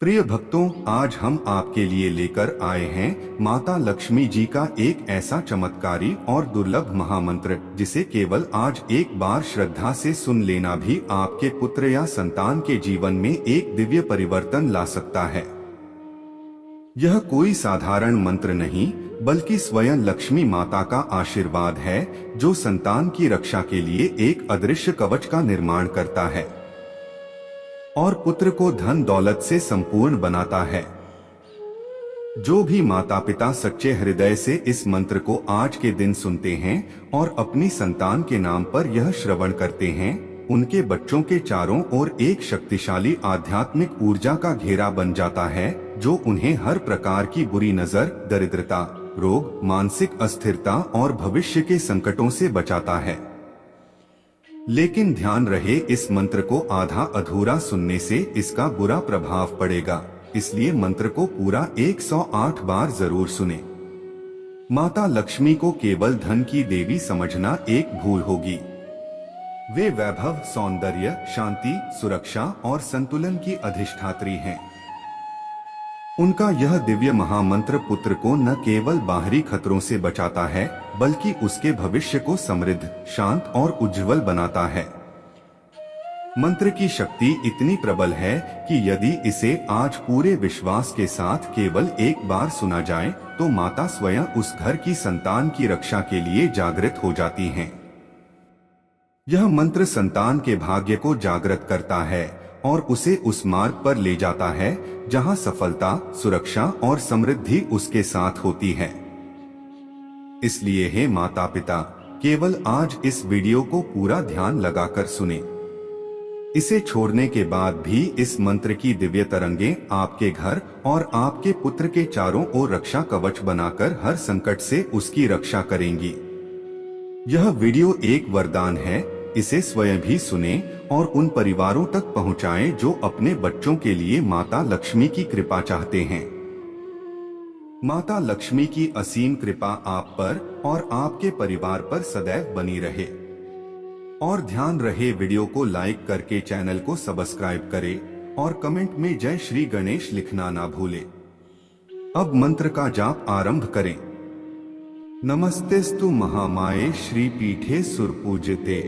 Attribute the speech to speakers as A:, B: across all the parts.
A: प्रिय भक्तों, आज हम आपके लिए लेकर आए हैं माता लक्ष्मी जी का एक ऐसा चमत्कारी और दुर्लभ महामंत्र जिसे केवल आज एक बार श्रद्धा से सुन लेना भी आपके पुत्र या संतान के जीवन में एक दिव्य परिवर्तन ला सकता है। यह कोई साधारण मंत्र नहीं, बल्कि स्वयं लक्ष्मी माता का आशीर्वाद है जो संतान की रक्षा के लिए एक अदृश्य कवच का निर्माण करता है और पुत्र को धन दौलत से संपूर्ण बनाता है। जो भी माता पिता सच्चे हृदय से इस मंत्र को आज के दिन सुनते हैं और अपनी संतान के नाम पर यह श्रवण करते हैं, उनके बच्चों के चारों ओर एक शक्तिशाली आध्यात्मिक ऊर्जा का घेरा बन जाता है जो उन्हें हर प्रकार की बुरी नजर, दरिद्रता, रोग, मानसिक अस्थिरता और भविष्य के संकटों से बचाता है। लेकिन ध्यान रहे, इस मंत्र को आधा अधूरा सुनने से इसका बुरा प्रभाव पड़ेगा, इसलिए मंत्र को पूरा 108 बार जरूर सुने। माता लक्ष्मी को केवल धन की देवी समझना एक भूल होगी। वे वैभव, सौंदर्य, शांति, सुरक्षा और संतुलन की अधिष्ठात्री हैं। उनका यह दिव्य महामंत्र पुत्र को न केवल बाहरी खतरों से बचाता है, बल्कि उसके भविष्य को समृद्ध, शांत और उज्जवल बनाता है। मंत्र की शक्ति इतनी प्रबल है कि यदि इसे आज पूरे विश्वास के साथ केवल एक बार सुना जाए, तो माता स्वयं उस घर की संतान की रक्षा के लिए जागृत हो जाती हैं। यह मंत्र संतान के भाग्य को जागृत करता है और उसे उस मार्ग पर ले जाता है जहां सफलता, सुरक्षा और समृद्धि उसके साथ होती है। इसलिए हे माता पिता, केवल आज इस वीडियो को पूरा ध्यान लगाकर सुने। इसे छोड़ने के बाद भी इस मंत्र की दिव्य तरंगें आपके घर और आपके पुत्र के चारों ओर रक्षा कवच बनाकर हर संकट से उसकी रक्षा करेंगी। यह वीडियो एक वरदान है, इसे स्वयं भी सुने और उन परिवारों तक पहुंचाएं जो अपने बच्चों के लिए माता लक्ष्मी की कृपा चाहते हैं। माता लक्ष्मी की असीम कृपा आप पर और आपके परिवार पर सदैव बनी रहे। और ध्यान रहे, वीडियो को लाइक करके चैनल को सब्सक्राइब करें और कमेंट में जय श्री गणेश लिखना ना भूलें। अब मंत्र का जाप आरंभ करें। नमस्तेस्तु महामाये श्रीपीठे सुरपूजिते,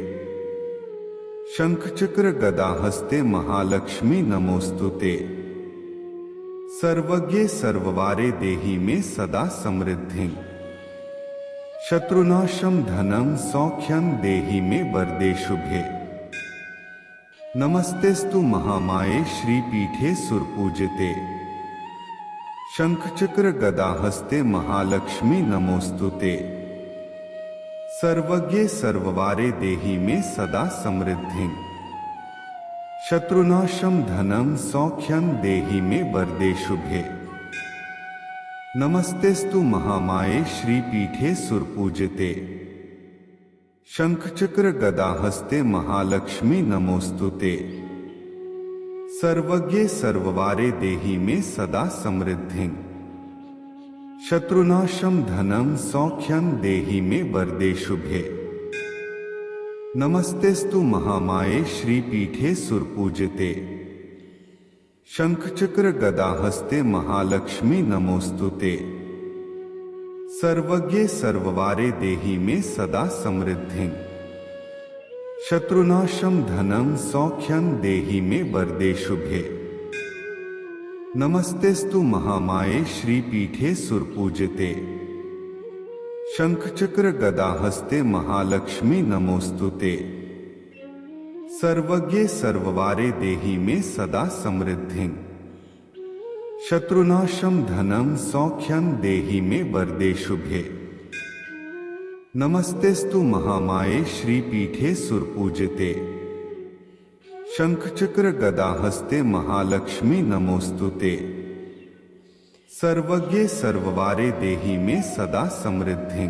A: शंख चक्र गदा हस्ते महालक्ष्मी नमोस्तुते, सर्वज्ञे सर्ववारे देहि में सदा समृद्धि, शत्रुनाशम धनम सौख्यम देहि में वरदे शुभे। नमस्तेस्तु महामाये श्रीपीठे सुरपूजिते, शंख चक्र गदा हस्ते महालक्ष्मी नमोस्तुते, सर्वज्ञे सर्ववारे देहि में सदा समृद्धि, शत्रुनाशम धनम सौख्यम देहि में वरदे शुभे। नमस्तेस्तु महामाये श्रीपीठे सुरपूजिते, शंख चक्र गदा हस्ते महालक्ष्मी नमोस्तुते, सर्वज्ञे सर्ववारे देहि में सदा समृद्धि, शत्रुनाशम धनम सौख्यम देहि में वरदे शुभे। नमस्तेस्तु महामाये श्रीपीठे सुरपूजिते, शंख चक्र गदा हस्ते महालक्ष्मी नमोस्तुते, सर्वज्ञे सर्ववारे देहि में सदा समृद्धि, शत्रुनाशम धनम सौख्यम देहि में वरदे शुभे। नमस्तेस्तु महामाये श्रीपीठे सुरपूजिते, शंख चक्र गदा हस्ते महालक्ष्मी नमोस्तुते, सर्वज्ञे सर्ववारे देहि में सदा समृद्धि, शत्रुनाशम धनम सौख्यम देहि में वरदे शुभे। नमस्तेस्तु महामाये श्रीपीठे सुरपूजिते, शंख चक्र गदा हस्ते महालक्ष्मी नमोस्तुते, सर्वज्ञे सर्ववारे देहि में सदा समृद्धि,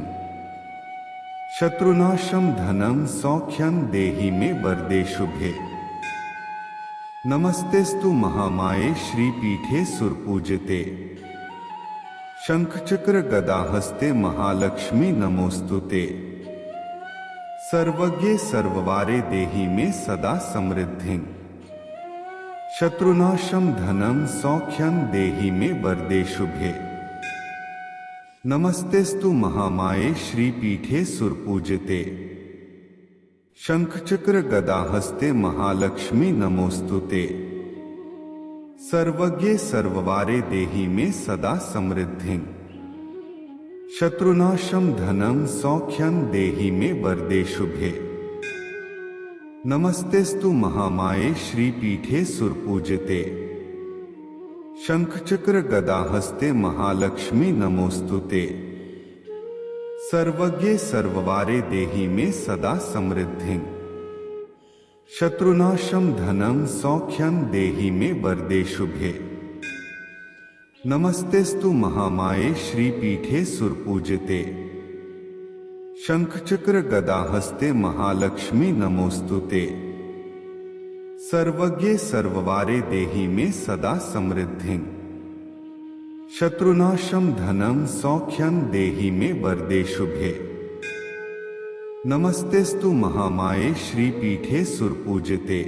A: शत्रुनाशम धनम सौख्यम देहि में वरदे शुभे। नमस्तेस्तु महामाये श्रीपीठे सुरपूजिते, शंख चक्र गदा हस्ते महालक्ष्मी नमोस्तुते, सर्वज्ञे सर्ववारे देहि में सदा समृद्धि, शत्रुनाशं धनं सौख्यं देहि मे वरदे शुभे। नमस्तेस्तु महामाये श्रीपीठे सुरपूजिते। शंखचक्र गदाहस्ते महालक्ष्मी नमोस्तुते। सर्वज्ञे सर्ववारे देहि मे सदा समृद्धिं। शत्रुनाशं धनं सौख्यं देहि मे वरदे शुभे। नमस्तेस्तु महामाये श्रीपीठे सुरपूजिते। शंखचक्र गदाहस्ते महालक्ष्मी नमोस्तुते। सर्वज्ञे सर्ववारे देहि मे सदा समृद्धिं। शत्रुनाशं धनं सौख्यं देहि मे वरदे शुभे। नमस्तेस्तु महामाये श्रीपीठे सुरपूजिते। शंखचक्र गदाहस्ते महालक्ष्मी नमोस्तुते। सर्वज्ञे सर्ववारे देहि मे सदा समृद्धिं। शत्रुनाशं धनं सौख्यं देहि मे वरदे शुभे। नमस्तेस्तु महामाये श्रीपीठे सुरपूजिते।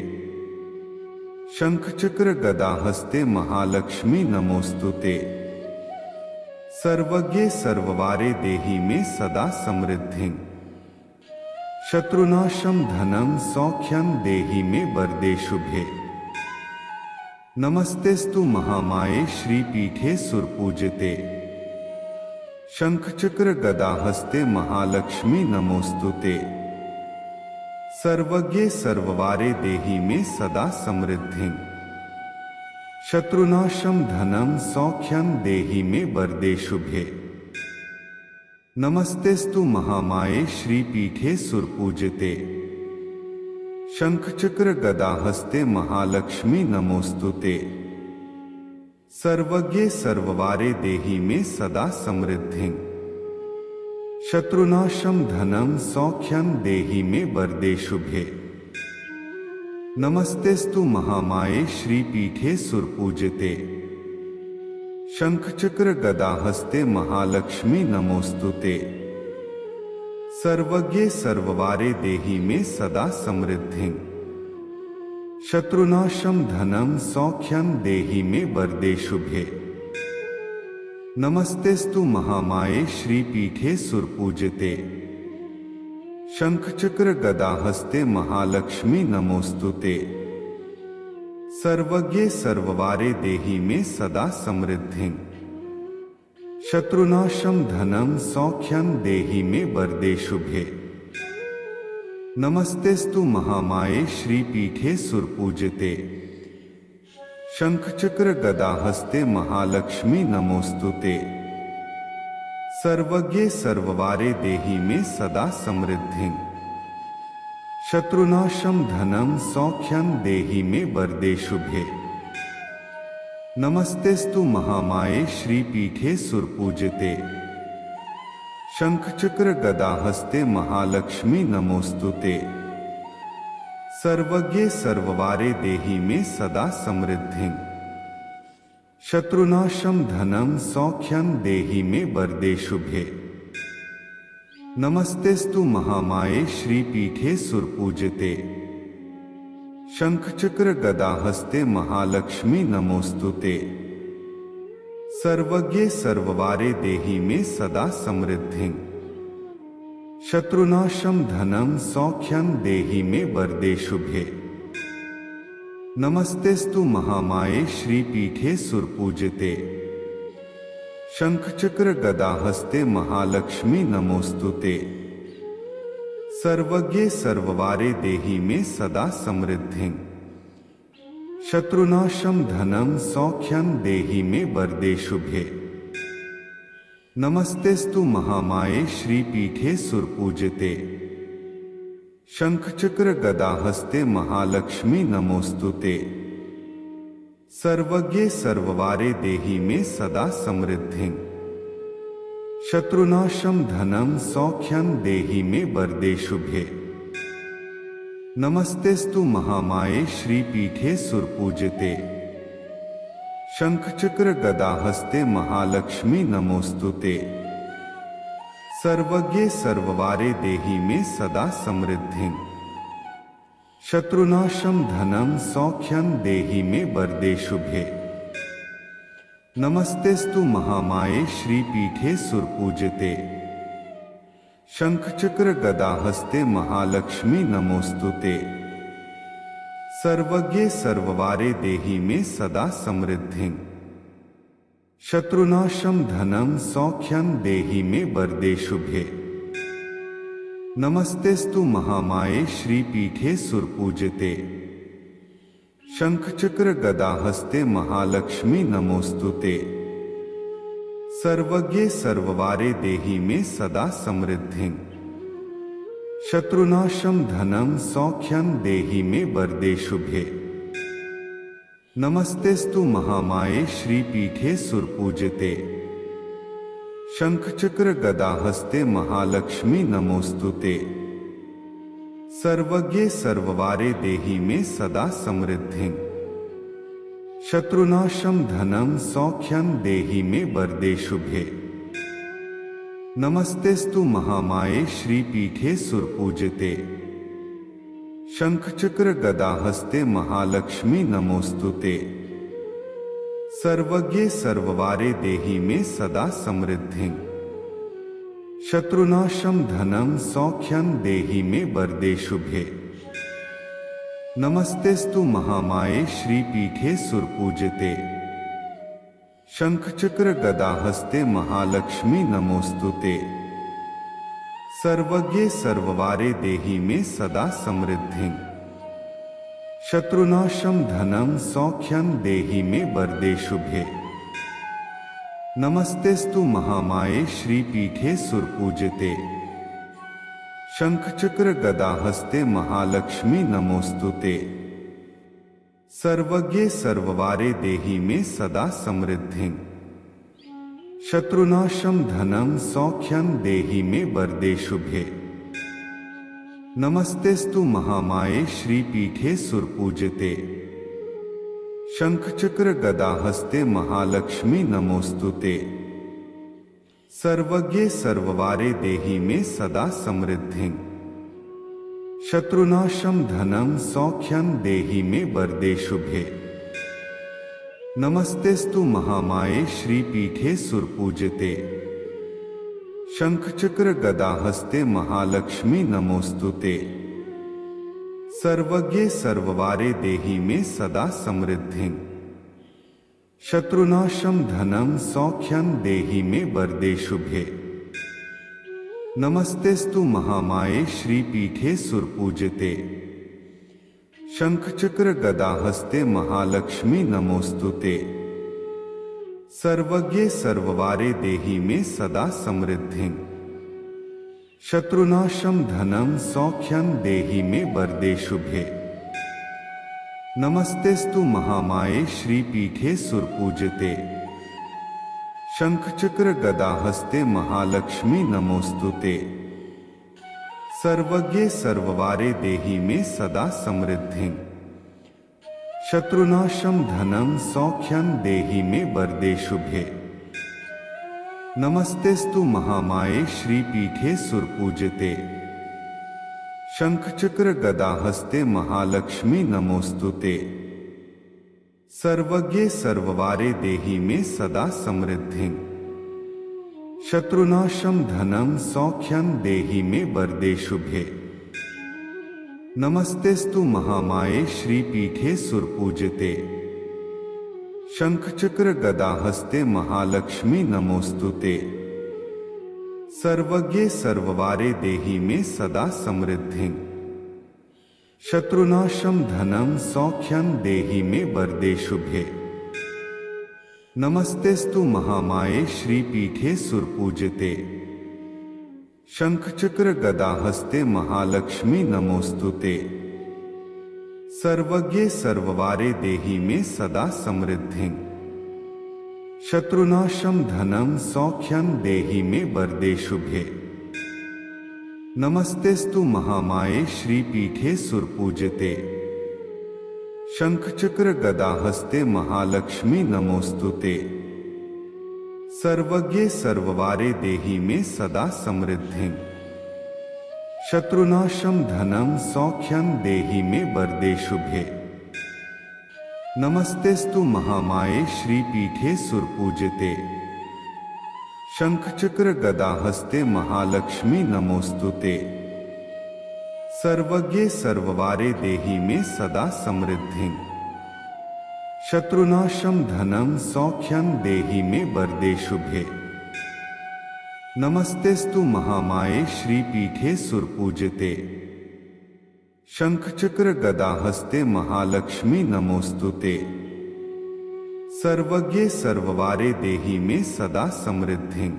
A: शंखचक्र गदाहस्ते महालक्ष्मी नमोस्तुते। सर्वज्ञे सर्ववारे देहि मे सदा समृद्धिं। शत्रुनाशं धनं सौख्यं देहि मे वरदे शुभे। नमस्तेस्तु महामाये श्रीपीठे सुरपूजिते। शंखचक्र गदाहस्ते महालक्ष्मी नमोस्तुते। सर्वज्ञे सर्ववारे देहि मे सदा समृद्धिं। शत्रुनाशं धनं सौख्यं देहि मे वरदे शुभे। नमस्तेस्तु महामाये श्रीपीठे सुरपूजिते। शंखचक्र गदाहस्ते महालक्ष्मी नमोस्तुते। सर्वज्ञे सर्ववारे देहि मे सदा समृद्धिं। शत्रुनाशं धनं सौख्यं देहि मे वरदे शुभे। नमस्तेस्तु महामाये श्रीपीठे सुरपूजिते। शंखचक्र गदाहस्ते महालक्ष्मी नमोस्तुते। सर्वज्ञे सर्ववारे देहि मे सदा समृद्धिं। शत्रुनाशं धनं सौख्यं देहि मे वरदे शुभे। नमस्तेस्तु महामाये श्रीपीठे सुरपूजिते। शंखचक्र गदाहस्ते महालक्ष्मी नमोस्तुते। सर्वज्ञे सर्ववारे देहि मे सदा समृद्धिं। शत्रुनाशं धनं सौख्यं देहि मे वरदे शुभे। नमस्तेस्तु महामाये श्रीपीठे सुरपूजिते। शंखचक्र गदाहस्ते महालक्ष्मी नमोस्तुते। सर्वज्ञे सर्ववारे देहि मे सदा समृद्धिं। शत्रुनाशं धनं सौख्यं देहि मे वरदे शुभे। नमस्तेस्तु महामाये श्रीपीठे सुरपूजिते। शंखचक्र गदाहस्ते महालक्ष्मी नमोस्तुते। सर्वज्ञे सर्ववारे देहि मे सदा समृद्धिं। शत्रुनाशं धनं सौख्यं देहि मे वरदे शुभे। नमस्तेस्तु महामाये श्रीपीठे सुरपूजिते। शंखचक्र गदाहस्ते महालक्ष्मी नमोस्तुते। सर्वज्ञे सर्ववारे देहि मे सदा समृद्धिं। शत्रुनाशं धनं सौख्यं देहि मे वरदे शुभे। नमस्तेस्तु महामाये श्रीपीठे सुरपूजिते। शंखचक्र गदाहस्ते महालक्ष्मी नमोस्तुते। सर्वज्ञे सर्ववारे देहि मे सदा समृद्धिं। शत्रुनाशं धनं सौख्यं देहि मे वरदे शुभे। नमस्तेस्तु महामाये श्रीपीठे सुरपूजिते। शंखचक्र गदाहस्ते महालक्ष्मी नमोस्तुते। सर्वज्ञे सर्ववारे देहि मे सदा समृद्धिं। शत्रुनाशं धनं सौख्यं देहि मे वरदे शुभे। नमस्तेस्तु महामाये श्रीपीठे सुरपूजिते। शंखचक्र गदाहस्ते महालक्ष्मी नमोस्तुते। सर्वज्ञे सर्ववारे देहि मे सदा समृद्धिं। शत्रुनाशं धनं सौख्यं देहि मे वरदे शुभे। नमस्तेस्तु महामाये श्रीपीठे सुरपूजिते। शंखचक्र गदाहस्ते महालक्ष्मी नमोस्तुते। सर्वज्ञे सर्ववारे देहि मे सदा समृद्धिं। शत्रुनाशं धनं सौख्यं देहि मे वरदे शुभे। नमस्तेस्तु महामाये श्रीपीठे सुरपूजिते। शंखचक्र गदाहस्ते महालक्ष्मी नमोस्तुते। सर्वज्ञे सर्ववारे देहि मे सदा समृद्धिं। शत्रुनाशं धनं सौख्यं देहि मे वरदे शुभे। नमस्तेस्तु महामाये श्रीपीठे सुरपूजिते। शंखचक्र गदाहस्ते महालक्ष्मी नमोस्तुते। सर्वज्ञे सर्ववारे देहि मे सदा समृद्धिं। शत्रुनाशं धनं सौख्यं देहि मे वरदे शुभे। नमस्तेस्तु महामाये श्रीपीठे सुरपूजिते। शंखचक्र गदाहस्ते महालक्ष्मी नमोस्तुते। सर्वज्ञे सर्ववारे देहि मे सदा समृद्धिं। शत्रुनाशं धनं सौख्यं देहि मे वरदे शुभे। नमस्तेस्तु महामाये श्रीपीठे सुरपूजिते। शंखचक्र गदाहस्ते महालक्ष्मी नमोस्तुते। सर्वज्ञे सर्ववारे देहि मे सदा समृद्धिं। शत्रुनाशं धनं सौख्यं देहि मे वरदे शुभे। नमस्तेस्तु महामाये श्रीपीठे सुरपूजिते। शंखचक्र गदाहस्ते महालक्ष्मी नमोस्तुते। सर्वज्ञे सर्ववारे देहि मे सदा समृद्धिं। शत्रुनाशं धनं सौख्यं देहि मे वरदे शुभे। नमस्तेस्तु महामाये श्रीपीठे सुरपूजिते। शंखचक्र गदाहस्ते महालक्ष्मी नमोस्तुते। सर्वज्ञे सर्ववारे देहि मे सदा समृद्धिं। शत्रुनाशं धनं सौख्यं देहि मे वरदे शुभे। नमस्तेस्तु महामाये श्रीपीठे सुरपूजिते। शंखचक्र गदाहस्ते महालक्ष्मी नमोस्तुते। सर्वज्ञे सर्ववारे देहि मे सदा समृद्धिं। शत्रुनाशं धनं सौख्यं देहि मे वरदे शुभे। नमस्तेस्तु महामाये श्रीपीठे सुरपूजिते। शंखचक्र गदाहस्ते महालक्ष्मी नमोस्तुते। सर्वज्ञे सर्ववारे देहि मे सदा समृद्धिं। शत्रुनाशं धनं सौख्यं देहि मे वरदे शुभे। नमस्तेस्तु महामाये श्रीपीठे सुरपूजिते। शंखचक्र गदाहस्ते महालक्ष्मी नमोस्तुते। सर्वज्ञे सर्ववारे देहि मे सदा समृद्धिं। शत्रुनाशं धनं सौख्यं देहि मे वरदे शुभे। नमस्तेस्तु महामाये श्रीपीठे सुरपूजिते। शंखचक्र गदाहस्ते महालक्ष्मी नमोस्तुते। सर्वज्ञे सर्ववारे देहि मे सदा समृद्धिं। शत्रुनाशं धनं सौख्यं देहि मे वरदे शुभे। नमस्तेस्तु महामाये श्रीपीठे सुरपूजिते। शंखचक्र गदाहस्ते महालक्ष्मी नमोस्तुते। सर्वज्ञे सर्ववारे देहि मे सदा समृद्धिं। शत्रुनाशं धनं सौख्यं देहि मे वरदे शुभे। नमस्तेस्तु महामाये श्रीपीठे सुरपूजिते। शंखचक्र गदाहस्ते महालक्ष्मी नमोस्तुते। सर्वज्ञे सर्ववारे देहि मे सदा समृद्धिं। शत्रुनाशं धनं सौख्यं देहि मे वरदे शुभे। नमस्तेस्तु महामाये श्रीपीठे सुरपूजिते। शंखचक्र गदाहस्ते महालक्ष्मी नमोस्तुते। सर्वज्ञे सर्ववारे देहि मे सदा समृद्धिं। शत्रुनाशं धनं सौख्यं देहि मे वरदे शुभे। नमस्तेस्तु महामाये श्रीपीठे सुरपूजिते। शंखचक्र गदाहस्ते महालक्ष्मी नमोस्तुते। सर्वज्ञे सर्ववारे देहि मे सदा समृद्धिं। शत्रुनाशं धनं सौख्यं देहि मे वरदे शुभे। नमस्तेस्तु महामाये श्रीपीठे सुरपूजिते। शंखचक्र गदाहस्ते महालक्ष्मी नमोस्तुते। सर्वज्ञे सर्ववारे देहि मे सदा समृद्धिं।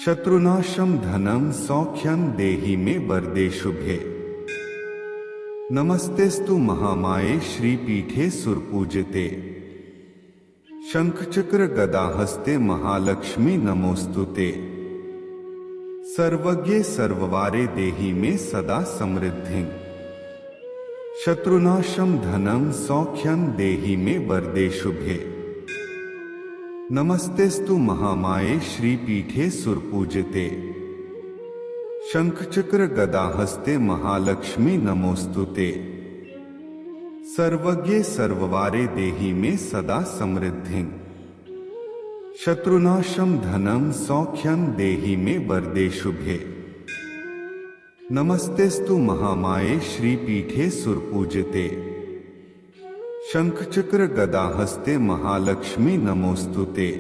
A: शत्रुनाशं धनं सौख्यं देहि मे वरदे शुभे। नमस्तेस्तु महामाये श्रीपीठे सुरपूजिते। शंखचक्र गदाहस्ते महालक्ष्मी नमोस्तुते। सर्वज्ञे सर्ववारे देहि मे सदा समृद्धिं। शत्रुनाशं धनं सौख्यं देहि मे वरदे शुभे। नमस्तेस्तु महामाये श्रीपीठे सुरपूजिते। शंखचक्र गदाहस्ते महालक्ष्मी नमोस्तुते। सर्वज्ञे सर्ववारे देहि मे सदा समृद्धिं। शत्रुनाशं धनं सौख्यं देहि मे वरदे शुभे। नमस्तेस्तु महामाये श्रीपीठे सुरपूजिते। शंखचक्र गदाहस्ते महालक्ष्मी नमोस्तुते।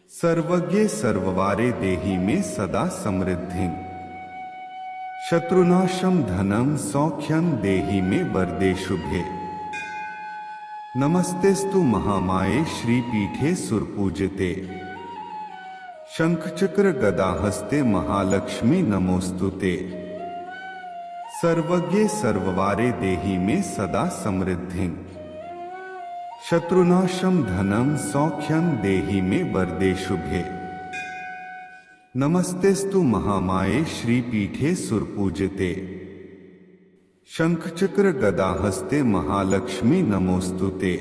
A: सर्वज्ञे सर्ववारे देहि मे सदा समृद्धिं। शत्रुनाशं धनं सौख्यं देहि मे वरदे शुभे। नमस्तेस्तु महामाये श्रीपीठे सुरपूजिते। शंखचक्र गदाहस्ते महालक्ष्मी नमोस्तुते। सर्वज्ञे सर्ववारे देहि मे सदा समृद्धिं। शत्रुनाशं धनं सौख्यं देहि मे वरदे शुभे। नमस्तेस्तु महामाये श्रीपीठे सुरपूजिते। शंखचक्र गदाहस्ते महालक्ष्मी नमोस्तुते।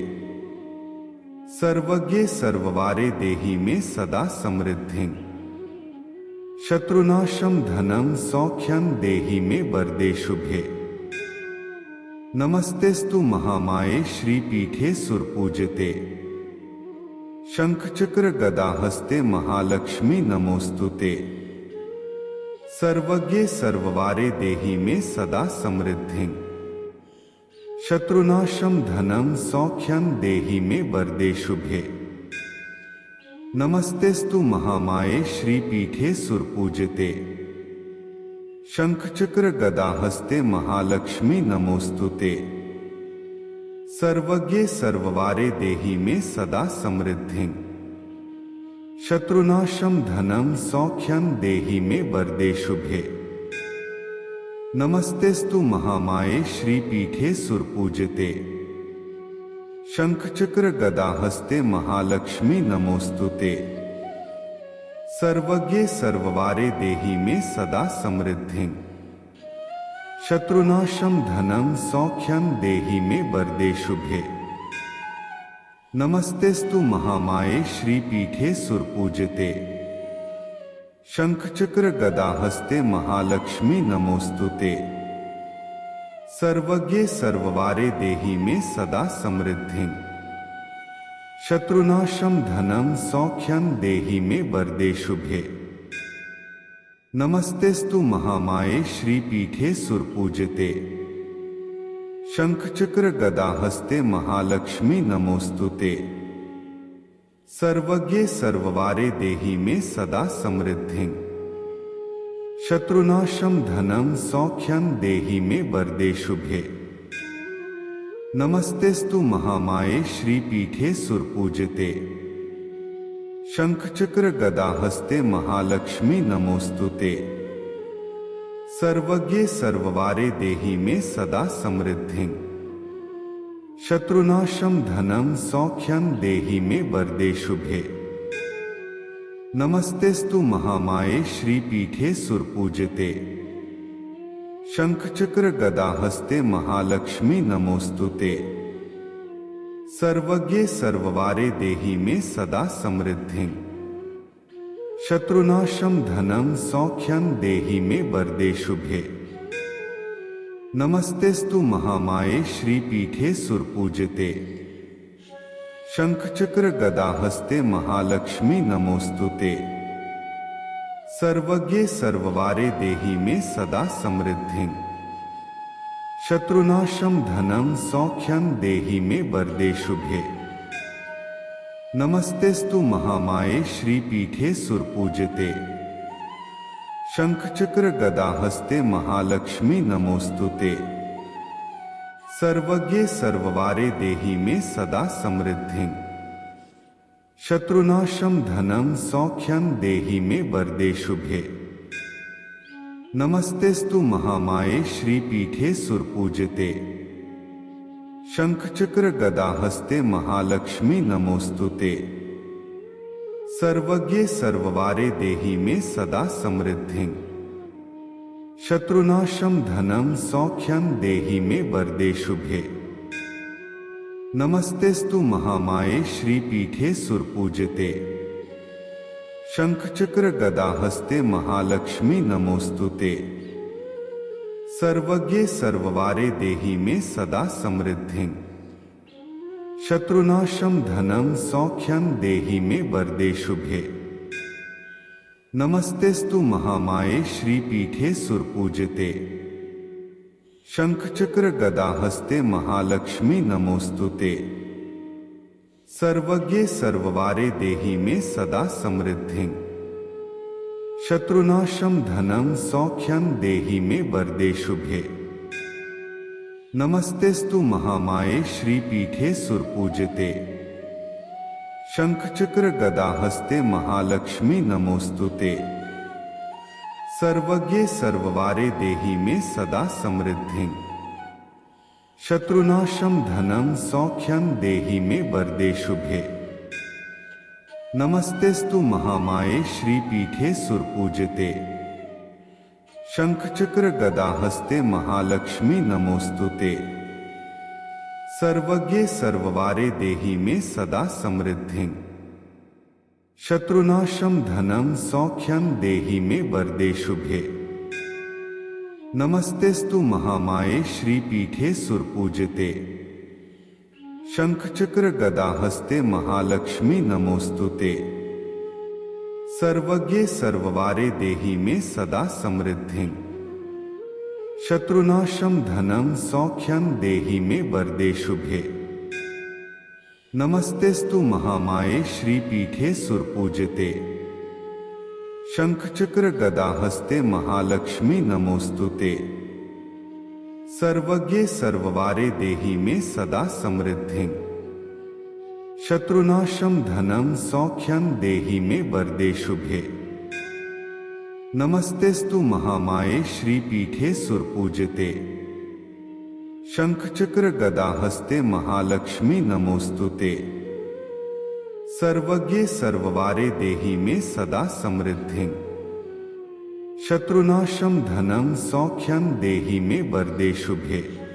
A: सर्वज्ञे सर्ववारे देहि मे सदा समृद्धिं। शत्रुनाशं धनं सौख्यं देहि मे वरदे शुभे। नमस्तेस्तु महामाये श्रीपीठे सुरपूजिते। शंखचक्र गदाहस्ते महालक्ष्मी नमोस्तुते। सर्वज्ञे सर्ववारे देहि मे सदा समृद्धिं। शत्रुनाशं धनं सौख्यं देहि मे वरदे शुभे। नमस्तेस्तु महामाये श्रीपीठे सुरपूजिते। शंखचक्र गदाहस्ते महालक्ष्मी नमोस्तुते। सर्वज्ञे सर्ववारे देहि मे सदा समृद्धिं। शत्रुनाशं धनं सौख्यं देहि मे वरदे शुभे। नमस्तेस्तु महामाये श्रीपीठे सुरपूजिते। शंखचक्र गदाहस्ते महालक्ष्मी नमोस्तुते। सर्वज्ञे सर्ववारे देहि मे सदा समृद्धिं। शत्रुनाशं धनं सौख्यं देहि मे वरदे शुभे। नमस्तेस्तु महामाये श्रीपीठे सुरपूजिते। शंखचक्र गदाहस्ते महालक्ष्मी नमोस्तुते। सर्वज्ञे सर्ववारे देहि मे सदा समृद्धिं। शत्रुनाशं धनं सौख्यं देहि मे वरदे शुभे। नमस्तेस्तु महामाये श्रीपीठे सुरपूजिते। शंखचक्र गदाहस्ते महालक्ष्मी नमोस्तुते। सर्वज्ञे सर्ववारे देहि मे सदा समृद्धिं। शत्रुनाशं धनं सौख्यं देहि मे वरदे शुभे। नमस्तेस्तु महामाये श्रीपीठे सुरपूजिते। शंखचक्र गदाहस्ते महालक्ष्मी नमोस्तुते। सर्वज्ञे सर्ववारे देहि मे सदा समृद्धिं। शत्रुनाशं धनं सौख्यं देहि मे वरदे शुभे। नमस्तेस्तु महामाये श्रीपीठे सुरपूजिते। शंखचक्र गदाहस्ते महालक्ष्मी नमोस्तुते। सर्वज्ञे सर्ववारे देहि मे सदा समृद्धिं। शत्रुनाशं धनं सौख्यं देहि मे वरदे शुभे। नमस्तेस्तु महामाये श्रीपीठे सुरपूजिते। शंखचक्र गदाहस्ते महालक्ष्मी नमोस्तुते। सर्वज्ञे सर्ववारे देहि मे सदा समृद्धिं। शत्रुनाशं धनं सौख्यं देहि मे वरदे शुभे। नमस्तेस्तु महामाये श्रीपीठे सुरपूजिते। शंखचक्र गदाहस्ते महालक्ष्मी नमोस्तुते। सर्वज्ञे सर्ववारे देहि मे सदा समृद्धिं। शत्रुनाशं धनं सौख्यं देहि मे वरदे शुभे। नमस्तेस्तु महामाये श्रीपीठे सुरपूजिते। शंखचक्र गदाहस्ते महालक्ष्मी नमोस्तुते। सर्वज्ञे सर्ववारे देहि मे सदा समृद्धिं। शत्रुनाशं धनं सौख्यं देहि मे वरदे शुभे। नमस्तेस्तु महामाये श्रीपीठे सुरपूजिते। शंखचक्र गदाहस्ते महालक्ष्मी नमोस्तुते। सर्वज्ञे सर्ववारे देहि मे सदा समृद्धिं। शत्रुनाशं धनं सौख्यं देहि मे वरदे शुभे। नमस्तेस्तु महामाये श्रीपीठे सुरपूजिते। शंखचक्र गदाहस्ते महालक्ष्मी नमोस्तुते। सर्वज्ञे सर्ववारे देहि मे सदा समृद्धिं। शत्रुनाशं धनं सौख्यं देहि मे वरदे शुभे। नमस्तेस्तु महामाये श्रीपीठे सुरपूजिते। शंखचक्र गदाहस्ते महालक्ष्मी नमोस्तुते। सर्वज्ञे सर्ववारे देहि मे सदा समृद्धिं। शत्रुनाशं धनं सौख्यं देहि मे वरदे शुभे। नमस्तेस्तु महामाये श्रीपीठे सुरपूजिते। शंखचक्र गदाहस्ते महालक्ष्मी नमोस्तुते। सर्वज्ञे सर्ववारे देहि मे सदा समृद्धिं। शत्रुनाशं धनं सौख्यं देहि मे वरदे शुभे। नमस्तेस्तु महामाये श्रीपीठे सुरपूजिते। शंखचक्र गदाहस्ते महालक्ष्मी नमोस्तुते। सर्वज्ञे सर्ववारे देहि मे सदा समृद्धिं। शत्रुनाशं धनं सौख्यं देहि मे वरदे शुभे। नमस्तेस्तु महामाये श्रीपीठे सुरपूजिते। शंखचक्र गदाहस्ते महालक्ष्मी नमोस्तुते। सर्वज्ञे सर्ववारे देहि मे सदा समृद्धिं। शत्रुनाशं धनं सौख्यं देहि मे वरदे शुभे। नमस्तेस्तु महामाये श्रीपीठे सुरपूजिते। शंखचक्र गदाहस्ते महालक्ष्मी नमोस्तुते। सर्वज्ञे सर्ववारे देहि मे सदा समृद्धिं। शत्रुनाशं धनं सौख्यं देहि मे वरदे शुभे।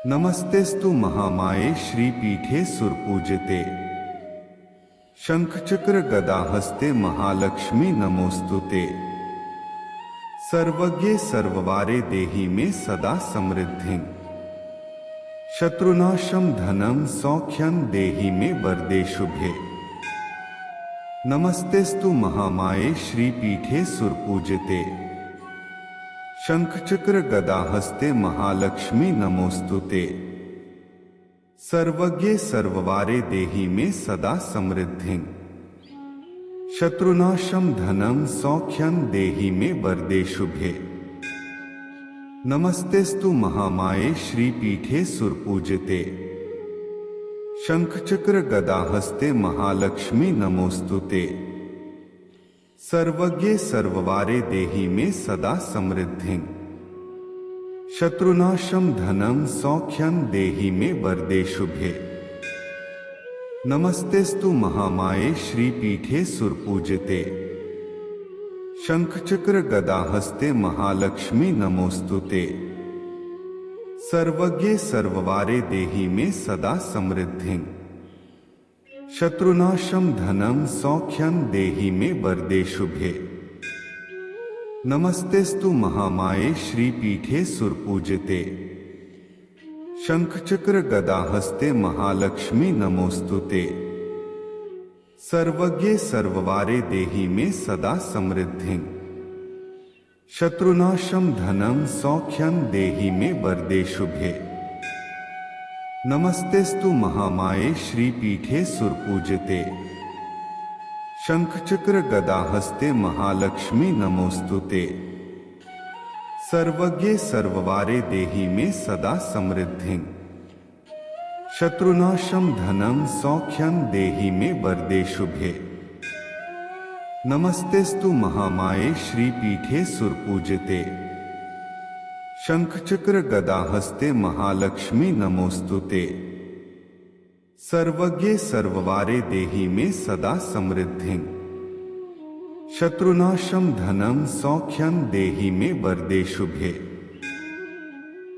A: नमस्तेस्तु महामाये श्रीपीठे सुरपूजिते। शंखचक्र गदाहस्ते महालक्ष्मी नमोस्तुते। सर्वज्ञे सर्ववारे देहि मे सदा समृद्धिं। शत्रुनाशं धनं सौख्यं देहि मे वरदे शुभे। नमस्तेस्तु महामाये श्रीपीठे सुरपूजिते। शंखचक्र गदाहस्ते महालक्ष्मी नमोस्तुते। सर्वज्ञे सर्ववारे देहि मे सदा समृद्धिं। शत्रुनाशं धनं सौख्यं देहि मे वरदे शुभे। नमस्तेस्तु महामाये श्रीपीठे सुरपूजिते। शंखचक्र गदाहस्ते महालक्ष्मी नमोस्तुते। सर्वज्ञे सर्ववारे देहि मे सदा समृद्धिं। शत्रुनाशं धनं सौख्यं देहि मे वरदे शुभे। नमस्तेस्तु महामाये श्रीपीठे सुरपूजिते। शंखचक्र गदाहस्ते महालक्ष्मी नमोस्तुते। सर्वज्ञे सर्ववारे देहि मे सदा समृद्धिं। शत्रुनाशं धनं सौख्यं देहि मे वरदे शुभे। नमस्तेस्तु महामाये श्रीपीठे सुरपूजिते। शंखचक्र गदाहस्ते महालक्ष्मी नमोस्तुते। सर्वज्ञे सर्ववारे देहि मे सदा समृद्धिं। शत्रुनाशं धनं सौख्यं देहि मे वरदे शुभे। नमस्तेस्तु महामाये श्रीपीठे सुरपूजिते। शंखचक्र गदाहस्ते महालक्ष्मी नमोस्तुते। सर्वज्ञे सर्ववारे देहि मे सदा समृद्धिं। शत्रुनाशं धनं सौख्यं देहि मे वरदे शुभे। नमस्तेस्तु महामाये श्रीपीठे सुरपूजिते। शंखचक्र गदाहस्ते महालक्ष्मी नमोस्तुते। सर्वज्ञे सर्ववारे देहि मे सदा समृद्धिं। शत्रुनाशं धनं सौख्यं देहि मे वरदे शुभे।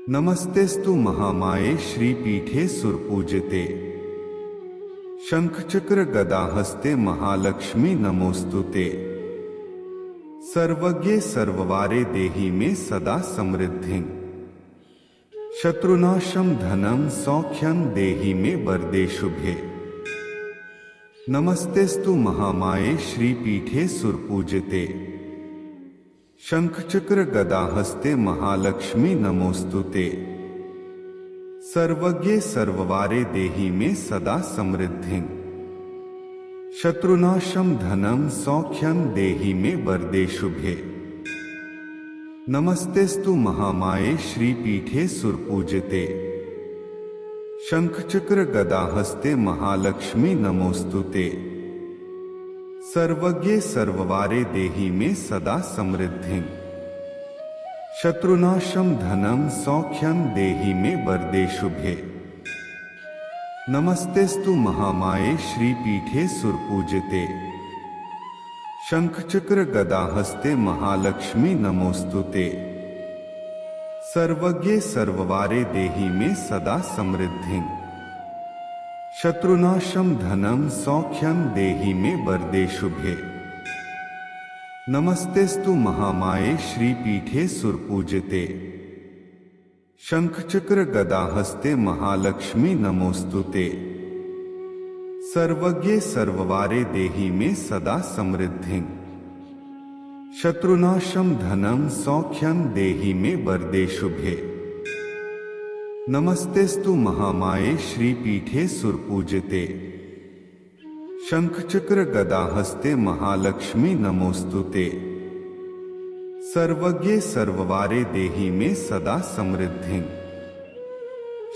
A: नमस्तेस्तु महामाये श्रीपीठे सुरपूजिते। शंखचक्र गदाहस्ते महालक्ष्मी नमोस्तुते। सर्वज्ञे सर्ववारे देहि मे सदा समृद्धिं। शत्रुनाशं धनं सौख्यं देहि मे वरदे शुभे। नमस्तेस्तु महामाये श्रीपीठे सुरपूजिते। शंखचक्र गदाहस्ते महालक्ष्मी नमोस्तुते। सर्वज्ञे सर्ववारे देहि मे सदा समृद्धिं। शत्रुनाशं धनं सौख्यं देहि मे वरदे शुभे। नमस्तेस्तु महामाये श्रीपीठे सुरपूजिते। शंखचक्र गदाहस्ते महालक्ष्मी नमोस्तुते। सर्वज्ञे सर्ववारे देहि मे सदा समृद्धिं। शत्रुनाशं धनं सौख्यं देहि मे वरदे शुभे। नमस्तेस्तु महामाये श्रीपीठे सुरपूजिते। शंखचक्र गदाहस्ते महालक्ष्मी नमोस्तुते। सर्वज्ञे सर्ववारे देहि मे सदा समृद्धिं। शत्रुनाशं धनं सौख्यं देहि मे वरदे शुभे। नमस्तेस्तु महामाये श्रीपीठे सुरपूजिते। शंखचक्र गदाहस्ते महालक्ष्मी नमोस्तुते। सर्वज्ञे सर्ववारे देहि मे सदा समृद्धिं। शत्रुनाशं धनं सौख्यं देहि मे वरदे शुभे। नमस्तेस्तु महामाये श्रीपीठे सुरपूजिते। शंखचक्र गदाहस्ते महालक्ष्मी नमोस्तुते। सर्वज्ञे सर्ववारे देहि मे सदा समृद्धिं।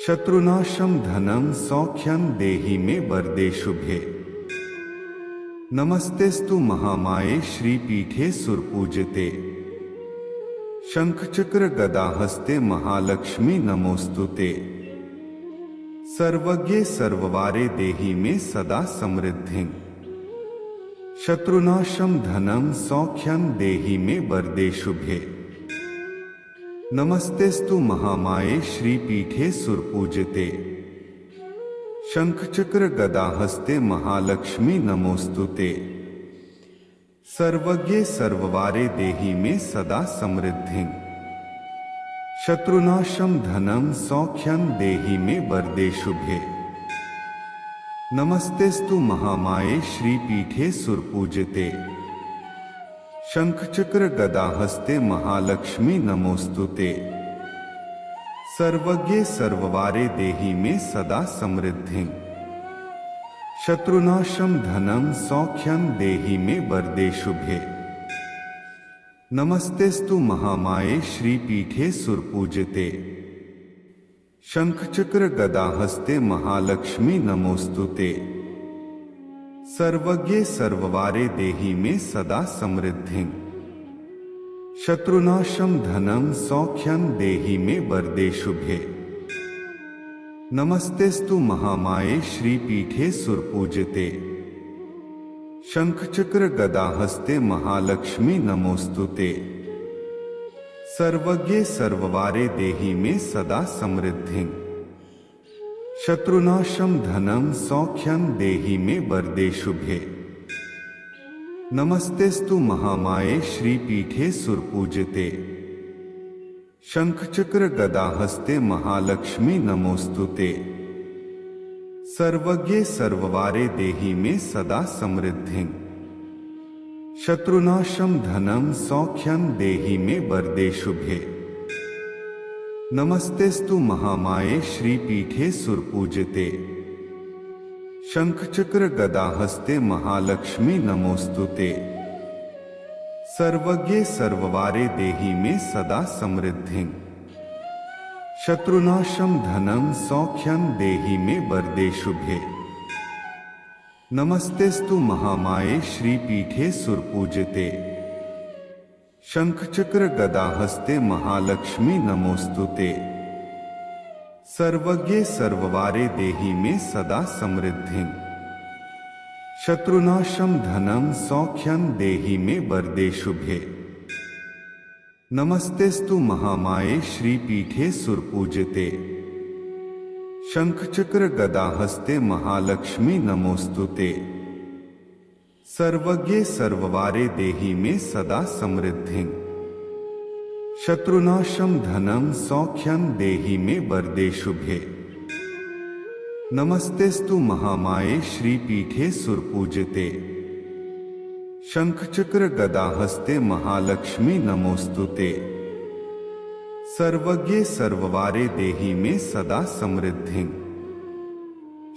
A: शत्रुनाशं धनं सौख्यं देहि मे वरदे शुभे। नमस्तेस्तु महामाये श्रीपीठे सुरपूजिते। शंखचक्र गदाहस्ते महालक्ष्मी नमोस्तुते। सर्वज्ञे सर्ववारे देहि मे सदा समृद्धिं। शत्रुनाशं धनं सौख्यं देहि मे वरदे शुभे। नमस्तेस्तु महामाये श्रीपीठे सुरपूजिते। शंखचक्र गदाहस्ते महालक्ष्मी नमोस्तुते। सर्वज्ञे सर्ववारे देहि मे सदा समृद्धिं। शत्रुनाशं धनं सौख्यं देहि मे वरदे शुभे। नमस्तेस्तु महामाये श्रीपीठे सुरपूजिते। शंखचक्र गदाहस्ते महालक्ष्मी नमोस्तुते। सर्वज्ञे सर्ववारे देहि मे सदा समृद्धिं। शत्रुनाशं धनं सौख्यं देहि मे वरदे शुभे। नमस्तेस्तु महामाये श्रीपीठे सुरपूजिते। शंखचक्र गदाहस्ते महालक्ष्मी नमोस्तुते। सर्वज्ञे सर्ववारे देहि मे सदा समृद्धिं। शत्रुनाशं धनं सौख्यं देहि मे वरदे शुभे। नमस्तेस्तु महामाये श्रीपीठे सुरपूजिते। शंखचक्र गदाहस्ते महालक्ष्मी नमोस्तुते। सर्वज्ञे सर्ववारे देहि मे सदा समृद्धिं। शत्रुनाशं धनं सौख्यं देहि मे वरदे शुभे। नमस्तेस्तु महामाये श्रीपीठे सुरपूजिते। शंखचक्र गदाहस्ते महालक्ष्मी नमोस्तुते। सर्वज्ञे सर्ववारे देहि मे सदा समृद्धिं। शत्रुनाशं धनं सौख्यं देहि मे वरदे शुभे। नमस्तेस्तु महामाये श्रीपीठे सुरपूजिते। शंखचक्र गदाहस्ते महालक्ष्मी नमोस्तुते। सर्वज्ञे सर्ववारे देहि मे सदा समृद्धिं। शत्रुनाशं धनं सौख्यं देहि मे वरदे शुभे। नमस्तेस्तु महामाये श्रीपीठे सुरपूजिते। शंखचक्र गदाहस्ते महालक्ष्मी नमोस्तुते। सर्वज्ञे सर्ववारे देहि मे सदा समृद्धिं। शत्रुनाशं धनं सौख्यं देहि मे वरदे शुभे। नमस्तेस्तु महामाये श्रीपीठे सुरपूजिते। शंखचक्र गदाहस्ते महालक्ष्मी नमोस्तुते। सर्वज्ञे सर्ववारे देहि मे सदा समृद्धिं। शत्रुनाशं धनं सौख्यं देहि मे वरदे शुभे। नमस्तेस्तु महामाये श्रीपीठे सुरपूजिते। शंखचक्र गदाहस्ते महालक्ष्मी नमोस्तुते। सर्वज्ञे सर्ववारे देहि मे सदा समृद्धिं।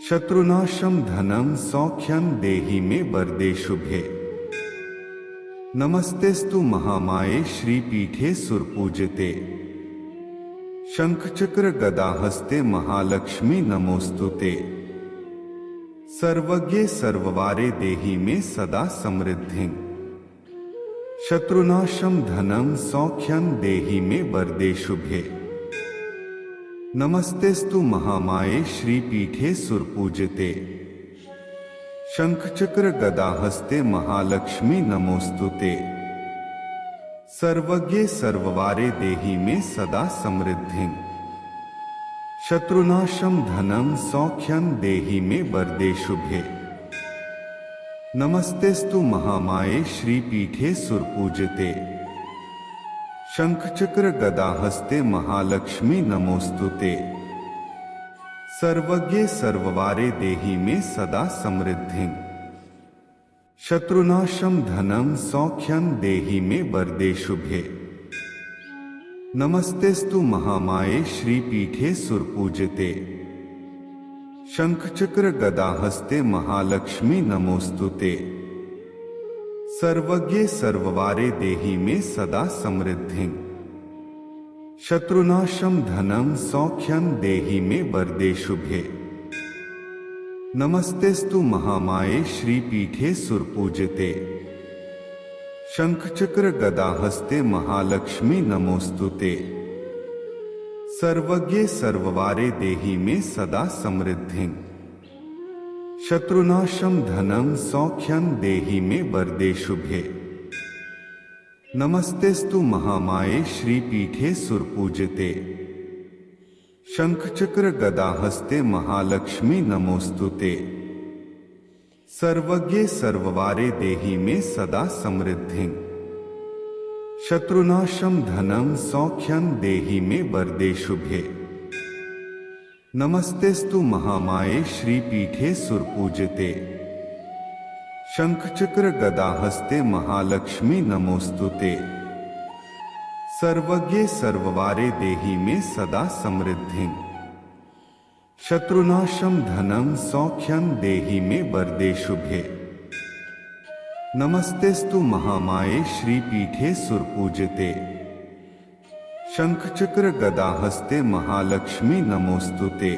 A: शत्रुनाशं धनं सौख्यं देहि मे वरदे शुभे। नमस्तेस्तु महामाये श्रीपीठे सुरपूजिते। शंखचक्र गदाहस्ते महालक्ष्मी नमोस्तुते। सर्वज्ञे सर्ववारे देहि मे सदा समृद्धिं। शत्रुनाशं धनं सौख्यं देहि मे वरदे शुभे। नमस्तेस्तु महामाये श्रीपीठे सुरपूजिते। शंखचक्र गदाहस्ते महालक्ष्मी नमोस्तुते। सर्वज्ञे सर्ववारे देहि मे सदा समृद्धिं। शत्रुनाशं धनं सौख्यं देहि मे वरदे शुभे। नमस्तेस्तु महामाये श्रीपीठे सुरपूजिते। शंखचक्र गदाहस्ते महालक्ष्मी नमोस्तुते। सर्वज्ञे सर्ववारे देहि मे सदा समृद्धिं। शत्रुनाशं धनं सौख्यं देहि मे वरदे शुभे। नमस्तेस्तु महामाये श्रीपीठे सुरपूजिते। शंखचक्र गदाहस्ते महालक्ष्मी नमोस्तुते। सर्वज्ञे सर्ववारे देहि मे सदा समृद्धिं। शत्रुनाशं धनं सौख्यं देहि मे वरदे शुभे। नमस्तेस्तु महामाये श्रीपीठे सुरपूजिते। शंखचक्र गदाहस्ते महालक्ष्मी नमोस्तुते। सर्वज्ञे सर्ववारे देहि मे सदा समृद्धिं। शत्रुनाशं धनं सौख्यं देहि मे वरदे शुभे। नमस्तेस्तु महामाये श्रीपीठे सुरपूजिते। शंखचक्र गदाहस्ते महालक्ष्मी नमोस्तुते। सर्वज्ञे सर्ववारे देहि मे सदा समृद्धिं। शत्रुनाशं धनं सौख्यं देहि मे वरदे शुभे। नमस्तेस्तु महामाये श्रीपीठे सुरपूजिते। शंखचक्र गदाहस्ते महालक्ष्मी नमोस्तुते। सर्वज्ञे सर्ववारे देहि मे सदा समृद्धिं। शत्रुनाशं धनं सौख्यं देहि मे वरदे शुभे। नमस्तेस्तु महामाये श्रीपीठे सुरपूजिते। शंखचक्र गदाहस्ते महालक्ष्मी नमोस्तुते।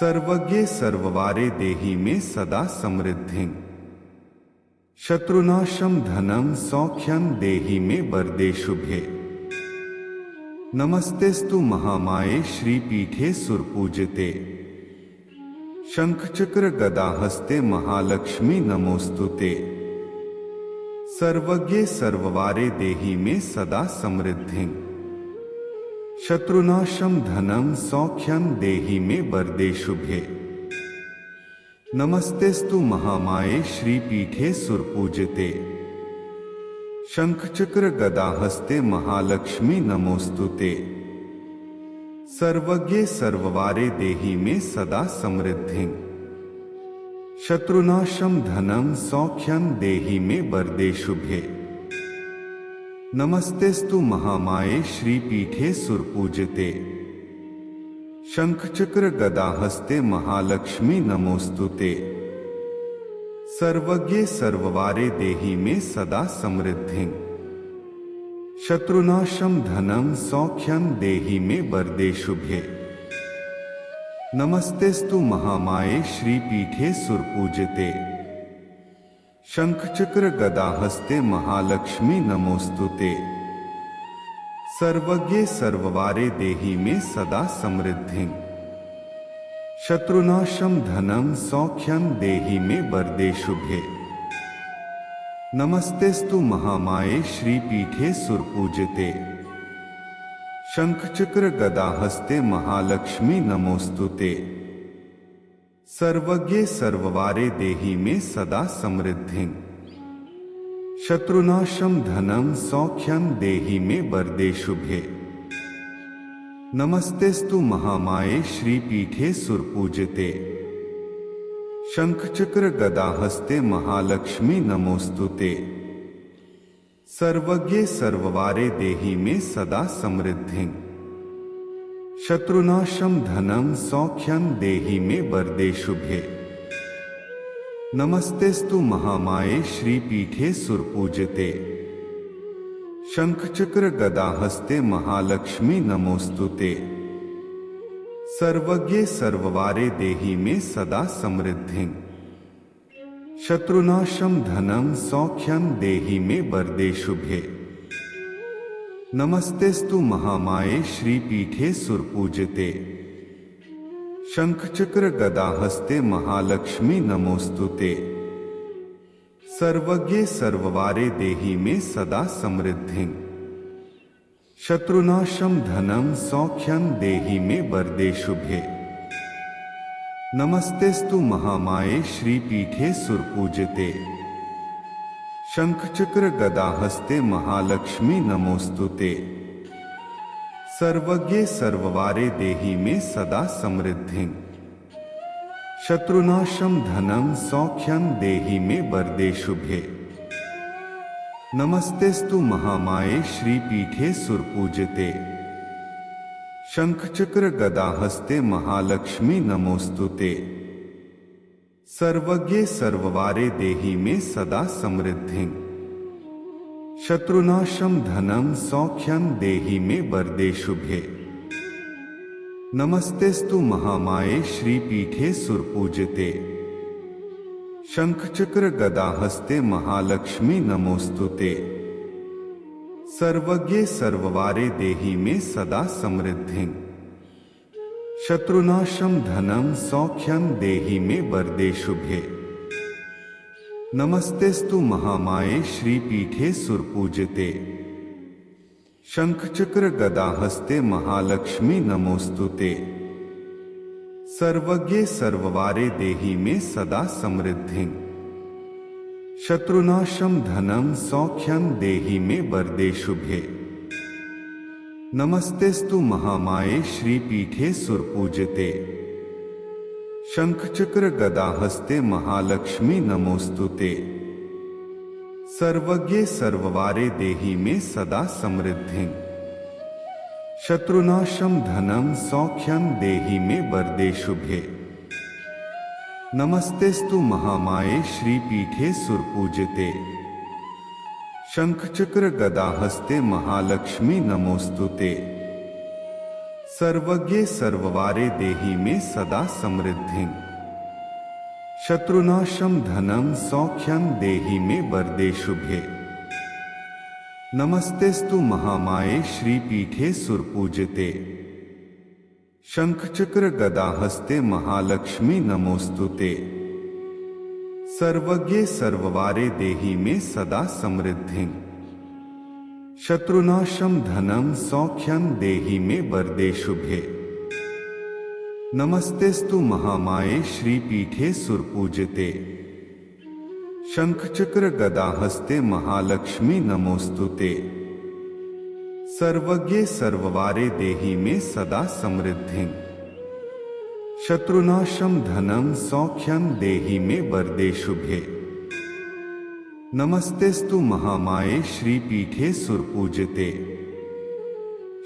A: सर्वज्ञे सर्ववारे देहि मे सदा समृद्धिं। शत्रुनाशं धनं सौख्यं देहि मे वरदे शुभे। नमस्तेस्तु महामाये श्रीपीठे सुरपूजिते। शंखचक्र गदाहस्ते महालक्ष्मी नमोस्तुते। सर्वज्ञे सर्ववारे देहि मे सदा समृद्धिं। शत्रुनाशं धनं सौख्यं देहि मे वरदे शुभे। नमस्तेस्तु महामाये श्रीपीठे सुरपूजिते। शंखचक्र गदाहस्ते महालक्ष्मी नमोस्तुते। सर्वज्ञे सर्ववारे देहि मे सदा समृद्धिं। शत्रुनाशं धनं सौख्यं देहि मे वरदे शुभे। नमस्तेस्तु महामाये श्रीपीठे सुरपूजिते। शंखचक्र गदाहस्ते महालक्ष्मी नमोस्तुते। सर्वज्ञे सर्ववारे देहि मे सदा समृद्धिं। शत्रुनाशं धनं सौख्यं देहि मे वरदे शुभे। नमस्तेस्तु महामाये श्रीपीठे सुरपूजिते। शंखचक्र गदाहस्ते महालक्ष्मी नमोस्तुते। सर्वज्ञे सर्ववारे देहि मे सदा समृद्धिं। शत्रुनाशं धनं सौख्यं देहि मे वरदे शुभे। नमस्तेस्तु महामाये श्रीपीठे सुरपूजिते। शंखचक्र गदाहस्ते महालक्ष्मी नमोस्तुते। सर्वज्ञे सर्ववारे देहि मे सदा समृद्धिं। शत्रुनाशं धनं सौख्यं देहि मे वरदे शुभे। नमस्तेस्तु महामाये श्रीपीठे सुरपूजिते। शंखचक्र गदाहस्ते महालक्ष्मी नमोस्तुते। सर्वज्ञे सर्ववारे देहि मे सदा समृद्धिं। शत्रुनाशं धनं सौख्यं देहि मे वरदे शुभे। नमस्तेस्तु महामाये श्रीपीठे सुरपूजिते। शंखचक्र गदाहस्ते महालक्ष्मी नमोस्तुते। सर्वज्ञे सर्ववारे देहि मे सदा समृद्धिं। शत्रुनाशं धनं सौख्यं देहि मे वरदे शुभे। नमस्तेस्तु महामाये श्रीपीठे सुरपूजिते। शंखचक्र गदाहस्ते महालक्ष्मी नमोस्तुते। सर्वज्ञे सर्ववारे देहि मे सदा समृद्धिं। शत्रुनाशं धनं सौख्यं देहि मे वरदे शुभे। नमस्तेस्तु महामाये श्रीपीठे सुरपूजिते। शंखचक्र गदाहस्ते महालक्ष्मी नमोस्तुते। सर्वज्ञे सर्ववारे देहि मे सदा समृद्धिं। शत्रुनाशं धनं सौख्यं देहि मे वरदे शुभे। नमस्तेस्तु महामाये श्रीपीठे सुरपूजिते। शंखचक्र गदाहस्ते महालक्ष्मी नमोस्तुते। सर्वज्ञे सर्ववारे देहि मे सदा समृद्धिं। शत्रुनाशं धनं सौख्यं देहि मे वरदे शुभे। नमस्तेस्तु महामाये श्रीपीठे सुरपूजिते। शंखचक्र गदाहस्ते महालक्ष्मी नमोस्तुते। सर्वज्ञे सर्ववारे देहि मे सदा समृद्धिं। शत्रुनाशं धनं सौख्यं देहि मे वरदे शुभे। नमस्तेस्तु महामाये श्रीपीठे सुरपूजिते। शंखचक्र गदाहस्ते महालक्ष्मी नमोस्तुते। सर्वज्ञे सर्ववारे देहि मे सदा समृद्धिं। शत्रुनाशं धनं सौख्यं देहि मे वरदे शुभे। नमस्तेस्तु महामाये श्रीपीठे सुरपूजिते। शंखचक्र गदाहस्ते महालक्ष्मी नमोस्तुते। सर्वज्ञे सर्ववारे देहि मे सदा समृद्धिं। शत्रुनाशं धनं सौख्यं देहि मे वरदे शुभे। नमस्तेस्तु महामाये श्रीपीठे सुरपूजिते। शंखचक्र गदाहस्ते महालक्ष्मी नमोस्तुते। सर्वज्ञे सर्ववारे देहि मे सदा समृद्धिं। शत्रुनाशं धनं सौख्यं देहि मे वरदे शुभे। नमस्तेस्तु महामाये श्रीपीठे सुरपूजिते। शंखचक्र गदाहस्ते महालक्ष्मी नमोस्तुते। सर्वज्ञे सर्ववारे देहि मे सदा समृद्धिं। शत्रुनाशं धनं सौख्यं देहि मे वरदे शुभे। नमस्तेस्तु महामाये श्रीपीठे सुरपूजिते। शंखचक्र गदाहस्ते महालक्ष्मी नमोस्तुते। सर्वज्ञे सर्ववारे देहि मे सदा समृद्धिं। शत्रुनाशं धनं सौख्यं देहि मे वरदे शुभे। नमस्तेस्तु महामाये श्रीपीठे सुरपूजिते।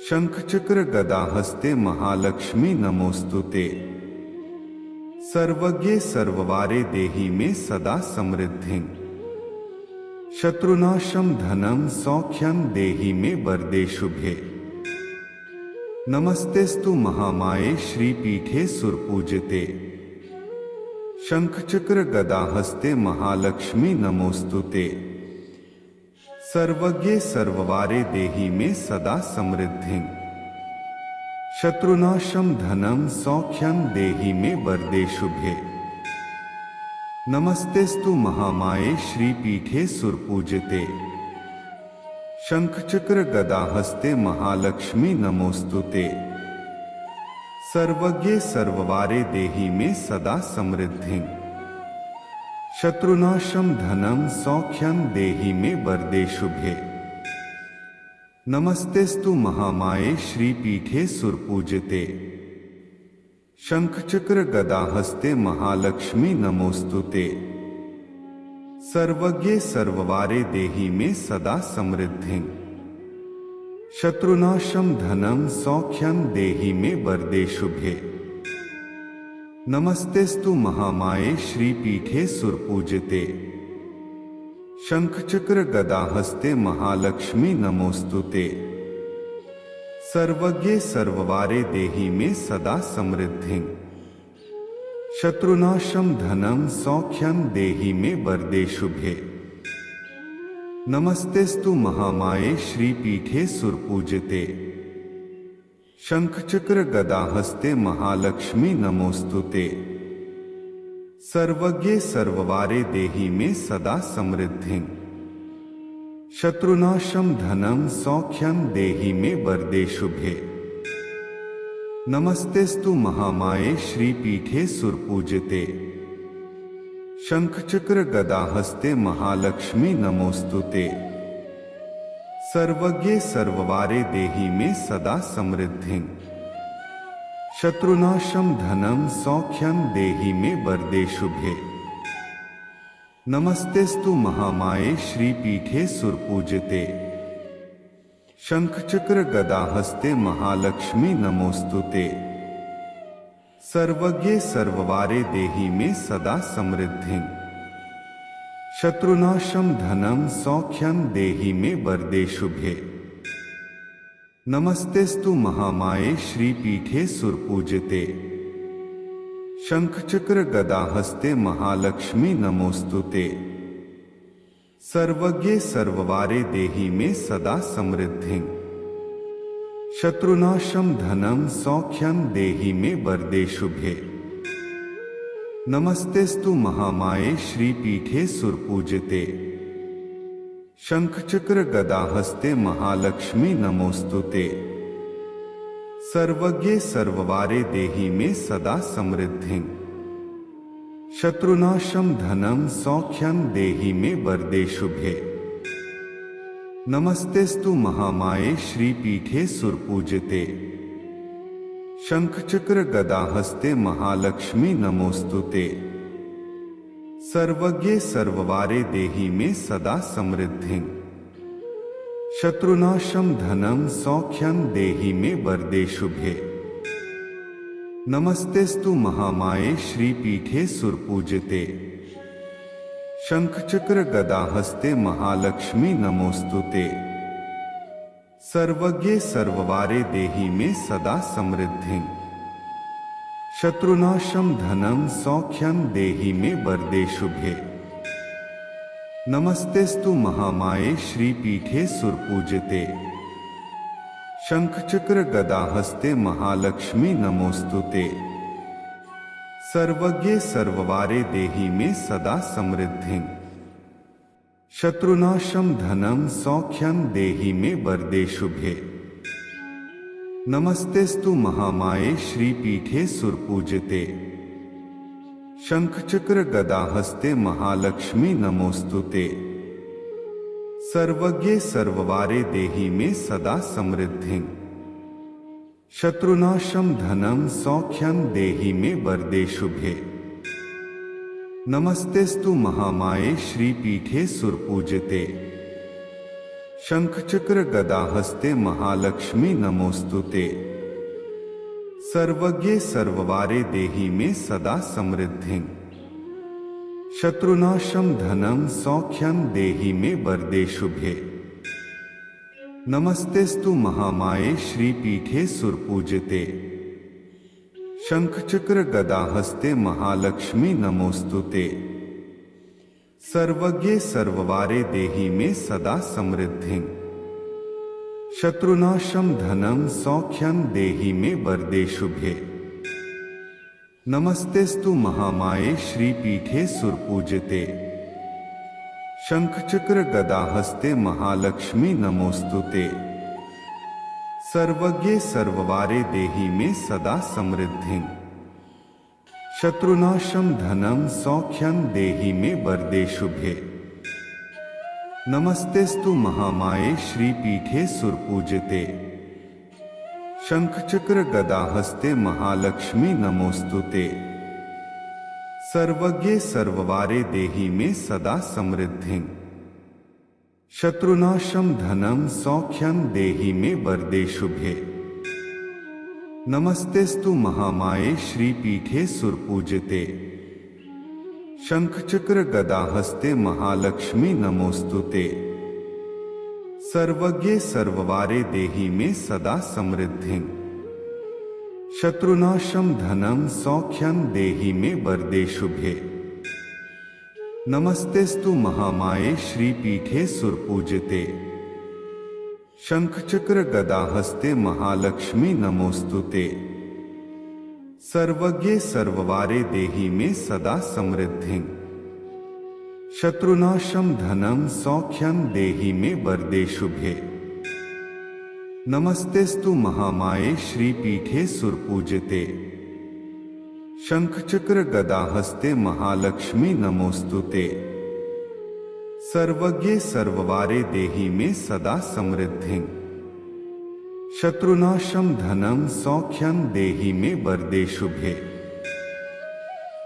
A: शंखचक्र गदाहस्ते महालक्ष्मी नमोस्तुते। सर्वज्ञे सर्ववारे देहि मे सदा समृद्धिं। शत्रुनाशं धनं सौख्यं देहि मे वरदे शुभे। नमस्तेस्तु महामाये श्रीपीठे सुरपूजिते। शंखचक्र गदाहस्ते महालक्ष्मी नमोस्तुते। सर्वज्ञे सर्ववारे देहि मे सदा समृद्धिं। शत्रुनाशं धनं सौख्यं देहि मे वरदे शुभे। नमस्तेस्तु महामाये श्रीपीठे सुरपूजिते। शंखचक्र गदाहस्ते महालक्ष्मी नमोस्तुते। सर्वज्ञे सर्ववारे देहि मे सदा समृद्धिं। शत्रुनाशं धनं सौख्यं देहि मे वरदे शुभे। नमस्तेस्तु महामाये श्रीपीठे सुरपूजिते। शंखचक्र गदाहस्ते महालक्ष्मी नमोस्तुते। सर्वज्ञे सर्ववारे देहि मे सदा समृद्धिं। शत्रुनाशं धनं सौख्यं देहि मे वरदे शुभे। नमस्तेस्तु महामाये श्रीपीठे सुरपूजिते। शंखचक्र गदाहस्ते महालक्ष्मी नमोस्तुते। सर्वज्ञे सर्ववारे देहि मे सदा समृद्धिं। शत्रुनाशं धनं सौख्यं देहि मे वरदे शुभे। नमस्तेस्तु महामाये श्रीपीठे सुरपूजिते। शंखचक्र गदाहस्ते महालक्ष्मी नमोस्तुते। सर्वज्ञे सर्ववारे देहि मे सदा समृद्धिं। शत्रुनाशं धनं सौख्यं देहि मे वरदे शुभे। नमस्तेस्तु महामाये श्रीपीठे सुरपूजिते। शंखचक्र गदाहस्ते महालक्ष्मी नमोस्तुते। सर्वज्ञे सर्ववारे देहि मे सदा समृद्धिं। शत्रुनाशं धनं सौख्यं देहि मे वरदे शुभे। नमस्तेस्तु महामाये श्रीपीठे सुरपूजिते। शंखचक्र गदाहस्ते महालक्ष्मी नमोस्तुते। सर्वज्ञे सर्ववारे देहि मे सदा समृद्धिं। शत्रुनाशं धनं सौख्यं देहि मे वरदे शुभे। नमस्तेस्तु महामाये श्रीपीठे सुरपूजिते। शंखचक्र गदाहस्ते महालक्ष्मी नमोस्तुते। सर्वज्ञे सर्ववारे देहि मे सदा समृद्धिं। शत्रुनाशं धनं सौख्यं देहि मे वरदे शुभे। नमस्तेस्तु महामाये श्रीपीठे सुरपूजिते। शंखचक्र गदाहस्ते महालक्ष्मी नमोस्तुते। सर्वज्ञे सर्ववारे देहि मे सदा समृद्धिं। शत्रुनाशं धनं सौख्यं देहि मे वरदे शुभे। नमस्तेस्तु महामाये श्रीपीठे सुरपूजिते। शंखचक्र गदाहस्ते महालक्ष्मी नमोस्तुते। सर्वज्ञे सर्ववारे देहि मे सदा समृद्धिं। शत्रुनाशं धनं सौख्यं देहि मे वरदे शुभे। नमस्तेस्तु महामाये श्रीपीठे सुरपूजिते। शंखचक्र गदाहस्ते महालक्ष्मी नमोस्तुते। सर्वज्ञे सर्ववारे देहि मे सदा समृद्धिं। शत्रुनाशं धनं सौख्यं देहि मे वरदे शुभे। नमस्तेस्तु महामाये श्रीपीठे सुरपूजिते। शंखचक्र गदाहस्ते महालक्ष्मी नमोस्तुते। सर्वज्ञे सर्ववारे देहि मे सदा समृद्धिं। शत्रुनाशं धनं सौख्यं देहि मे वरदे शुभे। नमस्तेस्तु महामाये श्रीपीठे सुरपूजिते। शंखचक्र गदाहस्ते महालक्ष्मी नमोस्तुते। सर्वज्ञे सर्ववारे देहि मे सदा समृद्धिं। शत्रुनाशं धनं सौख्यं देहि मे वरदे शुभे। नमस्तेस्तु महामाये श्रीपीठे सुरपूजिते। शंखचक्र गदाहस्ते महालक्ष्मी नमोस्तुते। सर्वज्ञे सर्ववारे देहि मे सदा समृद्धिं। शत्रुनाशं धनं सौख्यं देहि मे वरदे शुभे। नमस्तेस्तु महामाये श्रीपीठे सुरपूजिते। शंखचक्र गदाहस्ते महालक्ष्मी नमोस्तुते। सर्वज्ञे सर्ववारे देहि मे सदा समृद्धिं। शत्रुनाशं धनं सौख्यं देहि मे वरदे शुभे। नमस्तेस्तु महामाये श्रीपीठे सुरपूजिते। शंखचक्र गदाहस्ते महालक्ष्मी नमोस्तुते। सर्वज्ञे सर्ववारे देहि मे सदा समृद्धिं। शत्रुनाशं धनं सौख्यं देहि मे वरदे शुभे। नमस्तेस्तु महामाये श्रीपीठे सुरपूजिते। शंखचक्र गदाहस्ते महालक्ष्मी नमोस्तुते। सर्वज्ञे सर्ववारे देहि मे सदा समृद्धिं। शत्रुनाशं धनं सौख्यं देहि मे वरदे शुभे। नमस्तेस्तु महामाये श्रीपीठे सुरपूजिते। शंखचक्र गदाहस्ते महालक्ष्मी नमोस्तुते। सर्वज्ञे सर्ववारे देहि मे सदा समृद्धिं। शत्रुनाशं धनं सौख्यं देहि मे वरदे शुभे। नमस्तेस्तु महामाये श्रीपीठे सुरपूजिते। शंखचक्र गदाहस्ते महालक्ष्मी नमोस्तुते। सर्वज्ञे सर्ववारे देहि मे सदा समृद्धिं। शत्रुनाशं धनं सौख्यं देहि मे वरदे शुभे। नमस्तेस्तु महामाये श्रीपीठे सुरपूजिते। शंखचक्र गदाहस्ते महालक्ष्मी नमोस्तुते। सर्वज्ञे सर्ववारे देहि मे सदा समृद्धिं। शत्रुनाशं धनं सौख्यं देहि मे वरदे शुभे।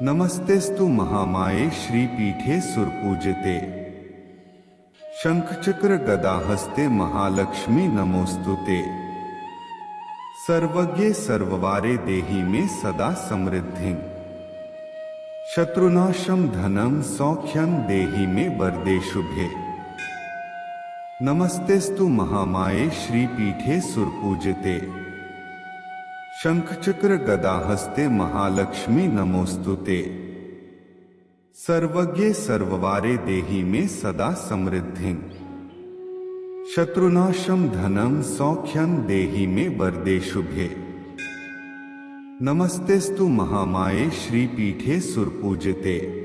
A: नमस्तेस्तु महामाये श्रीपीठे सुरपूजिते। शंखचक्र गदाहस्ते महालक्ष्मी नमोस्तुते। सर्वज्ञे सर्ववारे देहि मे सदा समृद्धिं। शत्रुनाशं धनं सौख्यं देहि मे वरदे शुभे। नमस्तेस्तु महामाये श्रीपीठे सुरपूजिते। शंखचक्र गदाहस्ते महालक्ष्मी नमोस्तुते। सर्वज्ञे सर्ववारे देहि मे सदा समृद्धिं। शत्रुनाशं धनं सौख्यं देहि मे वरदे शुभे। नमस्तेस्तु महामाये श्रीपीठे सुरपूजिते।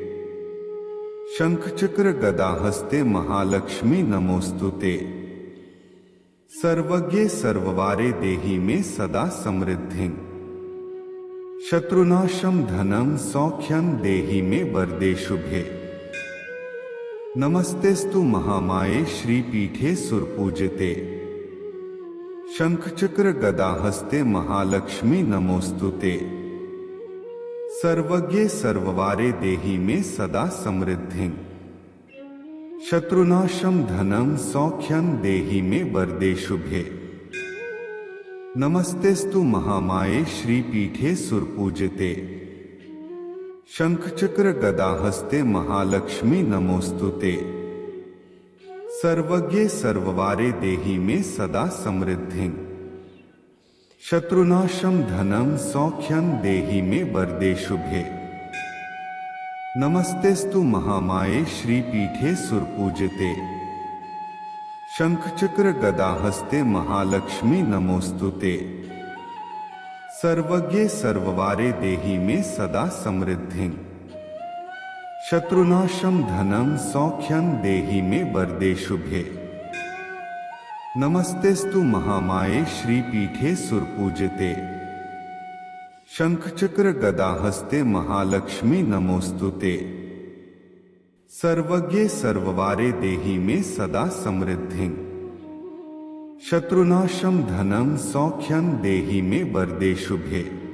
A: शंखचक्र गदाहस्ते महालक्ष्मी नमोस्तुते। सर्वज्ञे सर्ववारे देहि मे सदा समृद्धिं। शत्रुनाशं धनं सौख्यं देहि मे वरदे शुभे। नमस्तेस्तु महामाये श्रीपीठे सुरपूजिते। शंखचक्र गदाहस्ते महालक्ष्मी नमोस्तुते। सर्वज्ञे सर्ववारे देहि मे सदा समृद्धिं। शत्रुनाशं धनं सौख्यं देहि मे वरदे शुभे। नमस्तेस्तु महामाये श्रीपीठे सुरपूजिते। शंखचक्र गदाहस्ते महालक्ष्मी नमोस्तुते। सर्वज्ञे सर्ववारे देहि मे सदा समृद्धिं। शत्रुनाशं धनं सौख्यं देहि मे वरदे शुभे। नमस्तेस्तु महामाये श्रीपीठे सुरपूजिते। शंखचक्र गदाहस्ते महालक्ष्मी नमोस्तुते। सर्वज्ञे सर्ववारे देहि मे सदा समृद्धिं। शत्रुनाशं धनं सौख्यं देहि मे वरदे शुभे। नमस्तेस्तु महामाये श्रीपीठे सुरपूजिते। शंखचक्र गदाहस्ते महालक्ष्मी नमोस्तुते। सर्वज्ञे सर्ववारे देहि मे सदा समृद्धिं। शत्रुनाशं धनं सौख्यं देहि मे वरदे शुभे।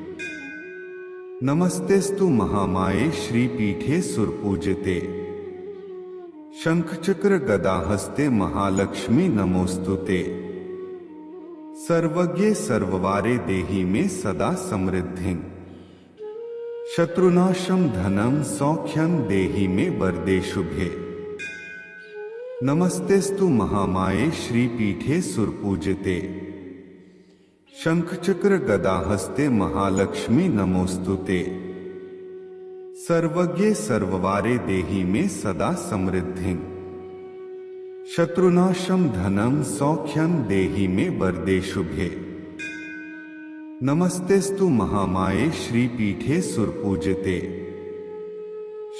A: नमस्तेस्तु महामाये श्रीपीठे सुरपूजिते। शंखचक्र गदाहस्ते महालक्ष्मी नमोस्तुते। सर्वज्ञे सर्ववारे देहि मे सदा समृद्धिं। शत्रुनाशं धनं सौख्यं देहि मे वरदे शुभे। नमस्तेस्तु महामाये श्रीपीठे सुरपूजिते। शंखचक्र गदाहस्ते महालक्ष्मी नमोस्तुते। सर्वज्ञे सर्ववारे देहि मे सदा समृद्धिं। शत्रुनाशं धनं सौख्यं देहि मे वरदे शुभे। नमस्तेस्तु महामाये श्रीपीठे सुरपूजिते।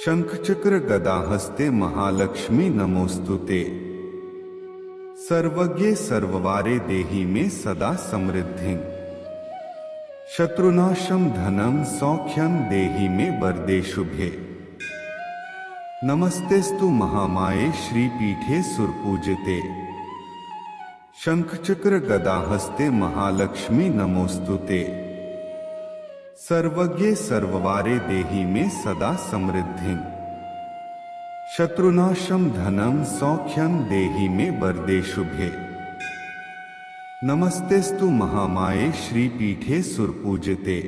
A: शंखचक्र गदाहस्ते महालक्ष्मी नमोस्तुते। सर्वज्ञे सर्ववारे देहि मे सदा समृद्धिं। शत्रुनाशं धनं सौख्यं देहि मे वरदे शुभे। नमस्तेस्तु महामाये श्रीपीठे सुरपूजिते। शंखचक्र गदाहस्ते महालक्ष्मी नमोस्तुते। सर्वज्ञे सर्ववारे देहि मे सदा समृद्धिं। शत्रुनाशं धनं सौख्यं देहि मे वरदे शुभे। नमस्तेस्तु महामाये श्रीपीठे सुरपूजिते।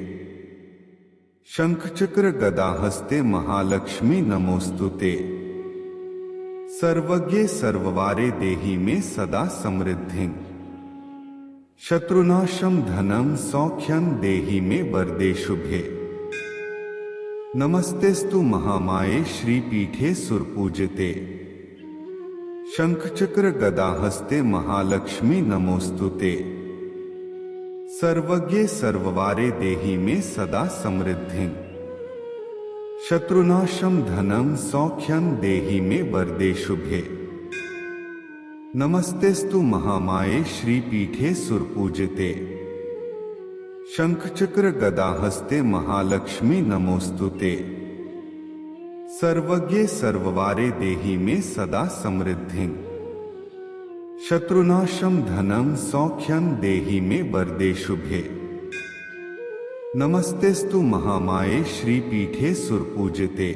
A: शंखचक्र गदाहस्ते महालक्ष्मी नमोस्तुते। सर्वज्ञे सर्ववारे देहि मे सदा समृद्धिं। शत्रुनाशं धनं सौख्यं देहि मे वरदे शुभे। नमस्तेस्तु महामाये श्रीपीठे सुरपूजिते। शंखचक्र गदाहस्ते महालक्ष्मी नमोस्तुते। सर्वज्ञे सर्ववारे देहि मे सदा समृद्धिं। शत्रुनाशं धनं सौख्यं देहि मे वरदे शुभे। नमस्तेस्तु महामाये श्रीपीठे सुरपूजिते। शंखचक्र गदाहस्ते महालक्ष्मी नमोस्तुते। सर्वज्ञे सर्ववारे देहि मे सदा समृद्धिं। शत्रुनाशं धनं सौख्यं देहि मे वरदे शुभे। नमस्तेस्तु महामाये श्रीपीठे सुरपूजिते।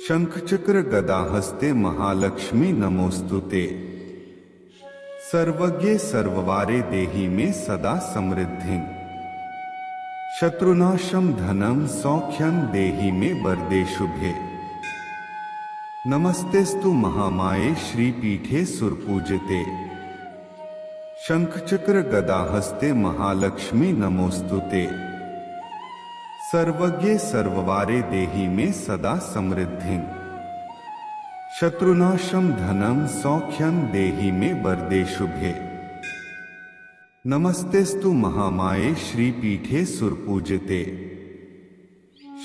A: शंखचक्र गदाहस्ते महालक्ष्मी नमोस्तुते। सर्वज्ञे सर्ववारे देहि मे सदा समृद्धिं। शत्रुनाशं धनं सौख्यं देहि मे वरदे शुभे। नमस्तेस्तु महामाये श्रीपीठे सुरपूजिते। शंखचक्र गदाहस्ते महालक्ष्मी नमोस्तुते। सर्वज्ञे सर्ववारे देहि मे सदा समृद्धिं। शत्रुनाशं धनं सौख्यं देहि मे वरदे शुभे। नमस्तेस्तु महामाये श्रीपीठे सुरपूजिते।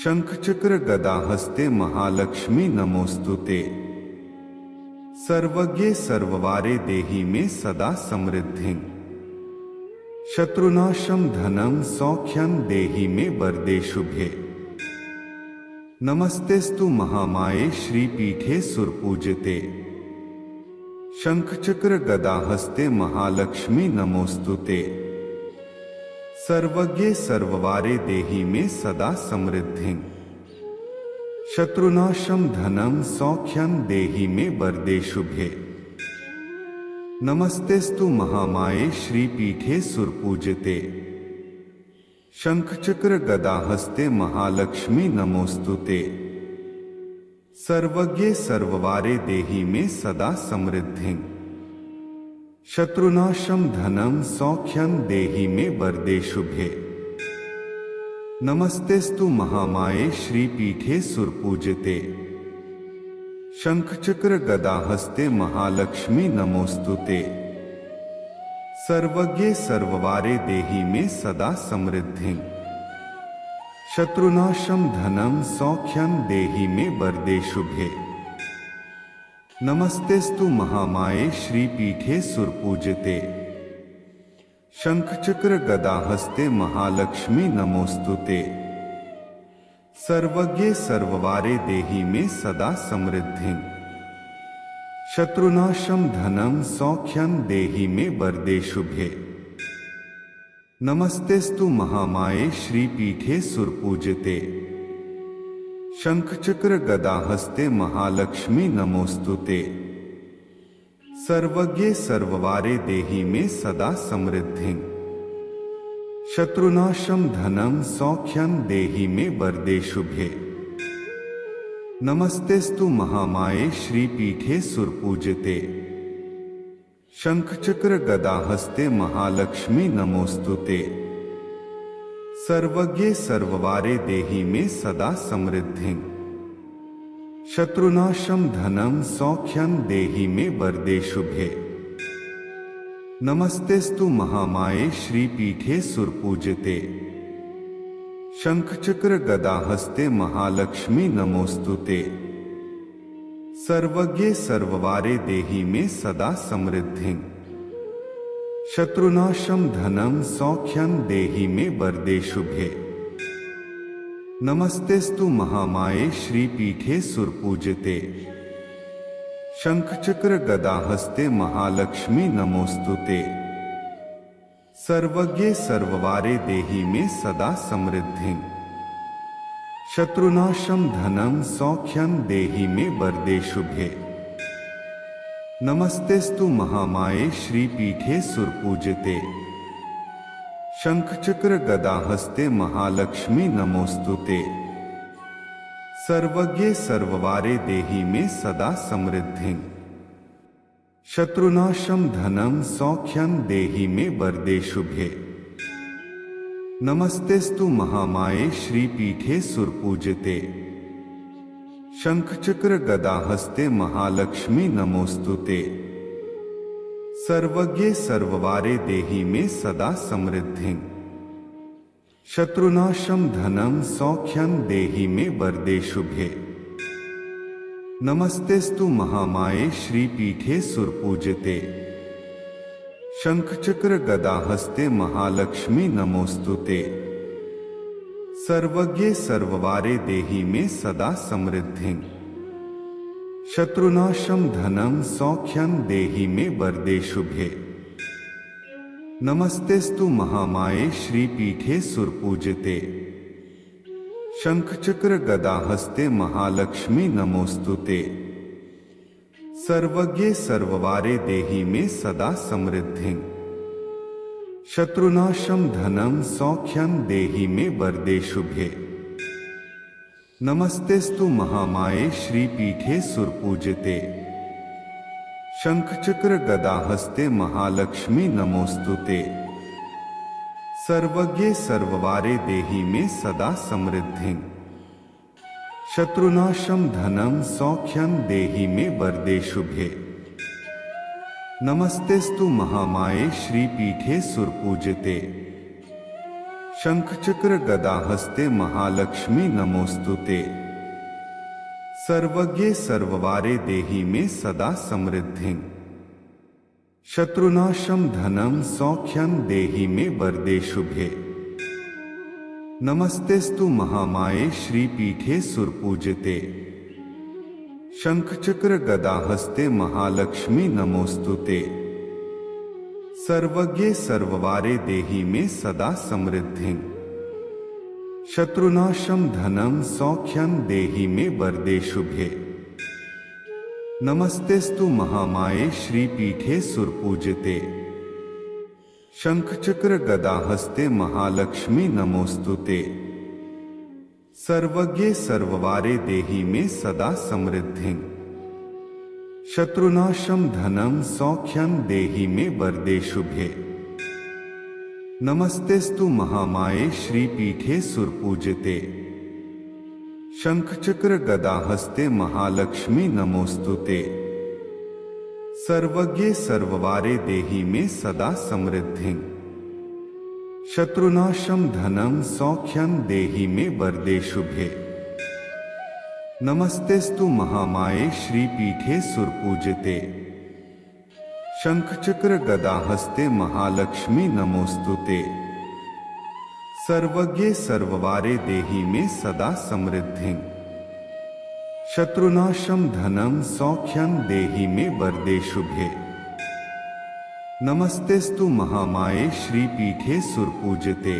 A: शंखचक्र गदाहस्ते महालक्ष्मी नमोस्तुते। सर्वज्ञे सर्ववारे देहि मे सदा समृद्धिं। शत्रुनाशं धनं सौख्यं देहि मे वरदे शुभे। नमस्तेस्तु महामाये श्रीपीठे सुरपूजिते। शंखचक्र गदाहस्ते महालक्ष्मी नमोस्तुते। सर्वज्ञे सर्ववारे देहि मे सदा समृद्धिं। शत्रुनाशं धनं सौख्यं देहि मे वरदे शुभे। नमस्तेस्तु महामाये श्रीपीठे सुरपूजिते। शंखचक्र गदाहस्ते महालक्ष्मी नमोस्तुते। सर्वज्ञे सर्ववारे देहि मे सदा समृद्धिं। शत्रुनाशं धनं सौख्यं देहि मे वरदे शुभे। नमस्तेस्तु महामाये श्रीपीठे सुरपूजिते। शंखचक्र गदाहस्ते महालक्ष्मी नमोस्तुते। सर्वज्ञे सर्ववारे देहि मे सदा समृद्धिं। शत्रुनाशं धनं सौख्यं देहि मे वरदे शुभे। नमस्तेस्तु महामाये श्रीपीठे सुरपूजिते। शंखचक्र गदाहस्ते महालक्ष्मी नमोस्तुते। सर्वज्ञे सर्ववारे देहि मे सदा समृद्धिं। शत्रुनाशं धनं सौख्यं देहि मे वरदे शुभे। नमस्तेस्तु महामाये श्रीपीठे सुरपूजिते। शंखचक्र गदाहस्ते महालक्ष्मी नमोस्तुते। सर्वज्ञे सर्ववारे देहि मे सदा समृद्धिं। शत्रुनाशं धनं सौख्यं देहि मे वरदे शुभे। नमस्तेस्तु महामाये श्रीपीठे सुरपूजिते। शंखचक्र गदाहस्ते महालक्ष्मी नमोस्तुते। सर्वज्ञे सर्ववारे देहि मे सदा समृद्धिं। शत्रुनाशं धनं सौख्यं देहि मे वरदे शुभे। नमस्तेस्तु महामाये श्रीपीठे सुरपूजिते। शंखचक्र गदाहस्ते महालक्ष्मी नमोस्तुते। सर्वज्ञे सर्ववारे देहि मे सदा समृद्धिं। शत्रुनाशं धनं सौख्यं देहि मे वरदे शुभे। नमस्तेस्तु महामाये श्रीपीठे सुरपूजिते। शंखचक्र गदाहस्ते महालक्ष्मी नमोस्तुते। सर्वज्ञे सर्ववारे देहि मे सदा समृद्धिं। शत्रुनाशं धनं सौख्यं देहि मे वरदे शुभे। नमस्तेस्तु महामाये श्रीपीठे सुरपूजिते। शंखचक्र गदाहस्ते महालक्ष्मी नमोस्तुते। सर्वज्ञे सर्ववारे देहि मे सदा समृद्धिं। शत्रुनाशं धनं सौख्यं देहि मे वरदे शुभे। नमस्तेस्तु महामाये श्रीपीठे सुरपूजिते। शंखचक्र गदाहस्ते महालक्ष्मी नमोस्तुते। सर्वज्ञे सर्ववारे देहि मे सदा समृद्धिं। शत्रुनाशं धनं सौख्यं देहि मे वरदे शुभे। नमस्तेस्तु महामाये श्रीपीठे सुरपूजिते। शंखचक्र गदाहस्ते महालक्ष्मी नमोस्तुते। सर्वज्ञे सर्ववारे देहि मे सदा समृद्धिं। शत्रुनाशं धनं सौख्यं देहि मे वरदे शुभे। नमस्तेस्तु महामाये श्रीपीठे सुरपूजिते। शंखचक्र गदाहस्ते महालक्ष्मी नमोस्तुते। सर्वज्ञे सर्ववारे देहि मे सदा समृद्धिं। शत्रुनाशं धनं सौख्यं देहि मे वरदे शुभे। नमस्तेस्तु महामाये श्रीपीठे सुरपूजिते। शंखचक्र गदाहस्ते महालक्ष्मी नमोस्तुते। सर्वज्ञे सर्ववारे देहि मे सदा समृद्धिं। शत्रुनाशं धनं सौख्यं देहि मे वरदे शुभे। नमस्तेस्तु महामाये श्रीपीठे सुरपूजिते। शंखचक्र गदाहस्ते महालक्ष्मी नमोस्तुते। सर्वज्ञे सर्ववारे देहि मे सदा समृद्धिं। शत्रुनाशं धनं सौख्यं देहि मे वरदे शुभे। नमस्तेस्तु महामाये श्रीपीठे सुरपूजिते। शंखचक्र गदाहस्ते महालक्ष्मी नमोस्तुते। सर्वज्ञे सर्ववारे देहि मे सदा समृद्धिं। शत्रुनाशं धनं सौख्यं देहि मे वरदे शुभे। नमस्तेस्तु महामाये श्रीपीठे सुरपूजिते। शंखचक्र गदाहस्ते महालक्ष्मी नमोस्तुते। सर्वज्ञे सर्ववारे देहि मे सदा समृद्धिं। शत्रुनाशं धनं सौख्यं देहि मे वरदे शुभे। नमस्तेस्तु महामाये श्रीपीठे सुरपूजिते। शंखचक्र गदाहस्ते महालक्ष्मी नमोस्तुते। सर्वज्ञे सर्ववारे देहि मे सदा समृद्धिं। शत्रुनाशं धनं सौख्यं देहि मे वरदे शुभे। नमस्तेस्तु महामाये श्रीपीठे सुरपूजिते। शंखचक्र गदाहस्ते महालक्ष्मी नमोस्तुते। सर्वज्ञे सर्ववारे देहि मे सदा समृद्धिं। शत्रुनाशं धनं सौख्यं देहि मे वरदे शुभे। नमस्तेस्तु महामाये श्रीपीठे सुरपूजिते।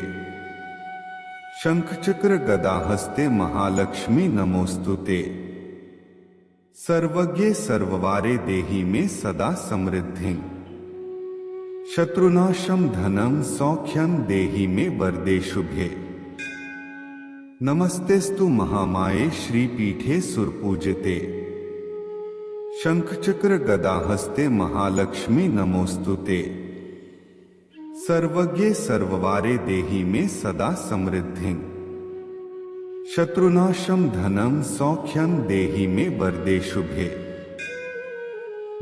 A: शंखचक्र गदाहस्ते महालक्ष्मी नमोस्तुते। सर्वज्ञे सर्ववारे देहि मे सदा समृद्धिं। शत्रुनाशं धनं सौख्यं देहि मे वरदे शुभे। नमस्तेस्तु महामाये श्रीपीठे सुरपूजिते। शंखचक्र गदाहस्ते महालक्ष्मी नमोस्तुते। सर्वज्ञे सर्ववारे देहि मे सदा समृद्धिं। शत्रुनाशं धनं सौख्यं देहि मे वरदे शुभे।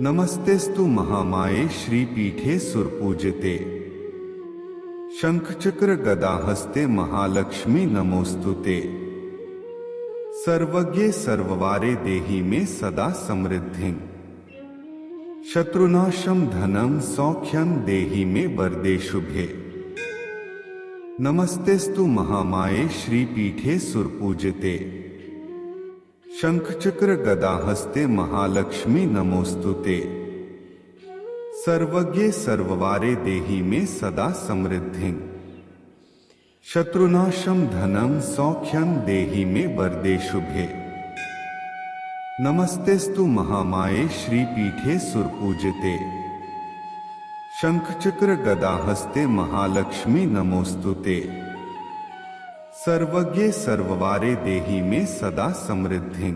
A: नमस्तेस्तु महामाये श्रीपीठे सुरपूजिते। शंखचक्र गदाहस्ते महालक्ष्मी नमोस्तुते। सर्वज्ञे सर्ववारे देहि मे सदा समृद्धिं। शत्रुनाशं धनं सौख्यं देहि मे वरदे शुभे। नमस्तेस्तु महामाये श्रीपीठे सुरपूजिते। शंखचक्र गदाहस्ते महालक्ष्मी नमोस्तुते। सर्वज्ञे सर्ववारे देहि मे सदा समृद्धिं। शत्रुनाशं धनं सौख्यं देहि मे वरदे शुभे। नमस्तेस्तु महामाये श्रीपीठे सुरपूजिते। शंखचक्र गदाहस्ते महालक्ष्मी नमोस्तुते। सर्वज्ञे सर्ववारे देहि मे सदा समृद्धिं।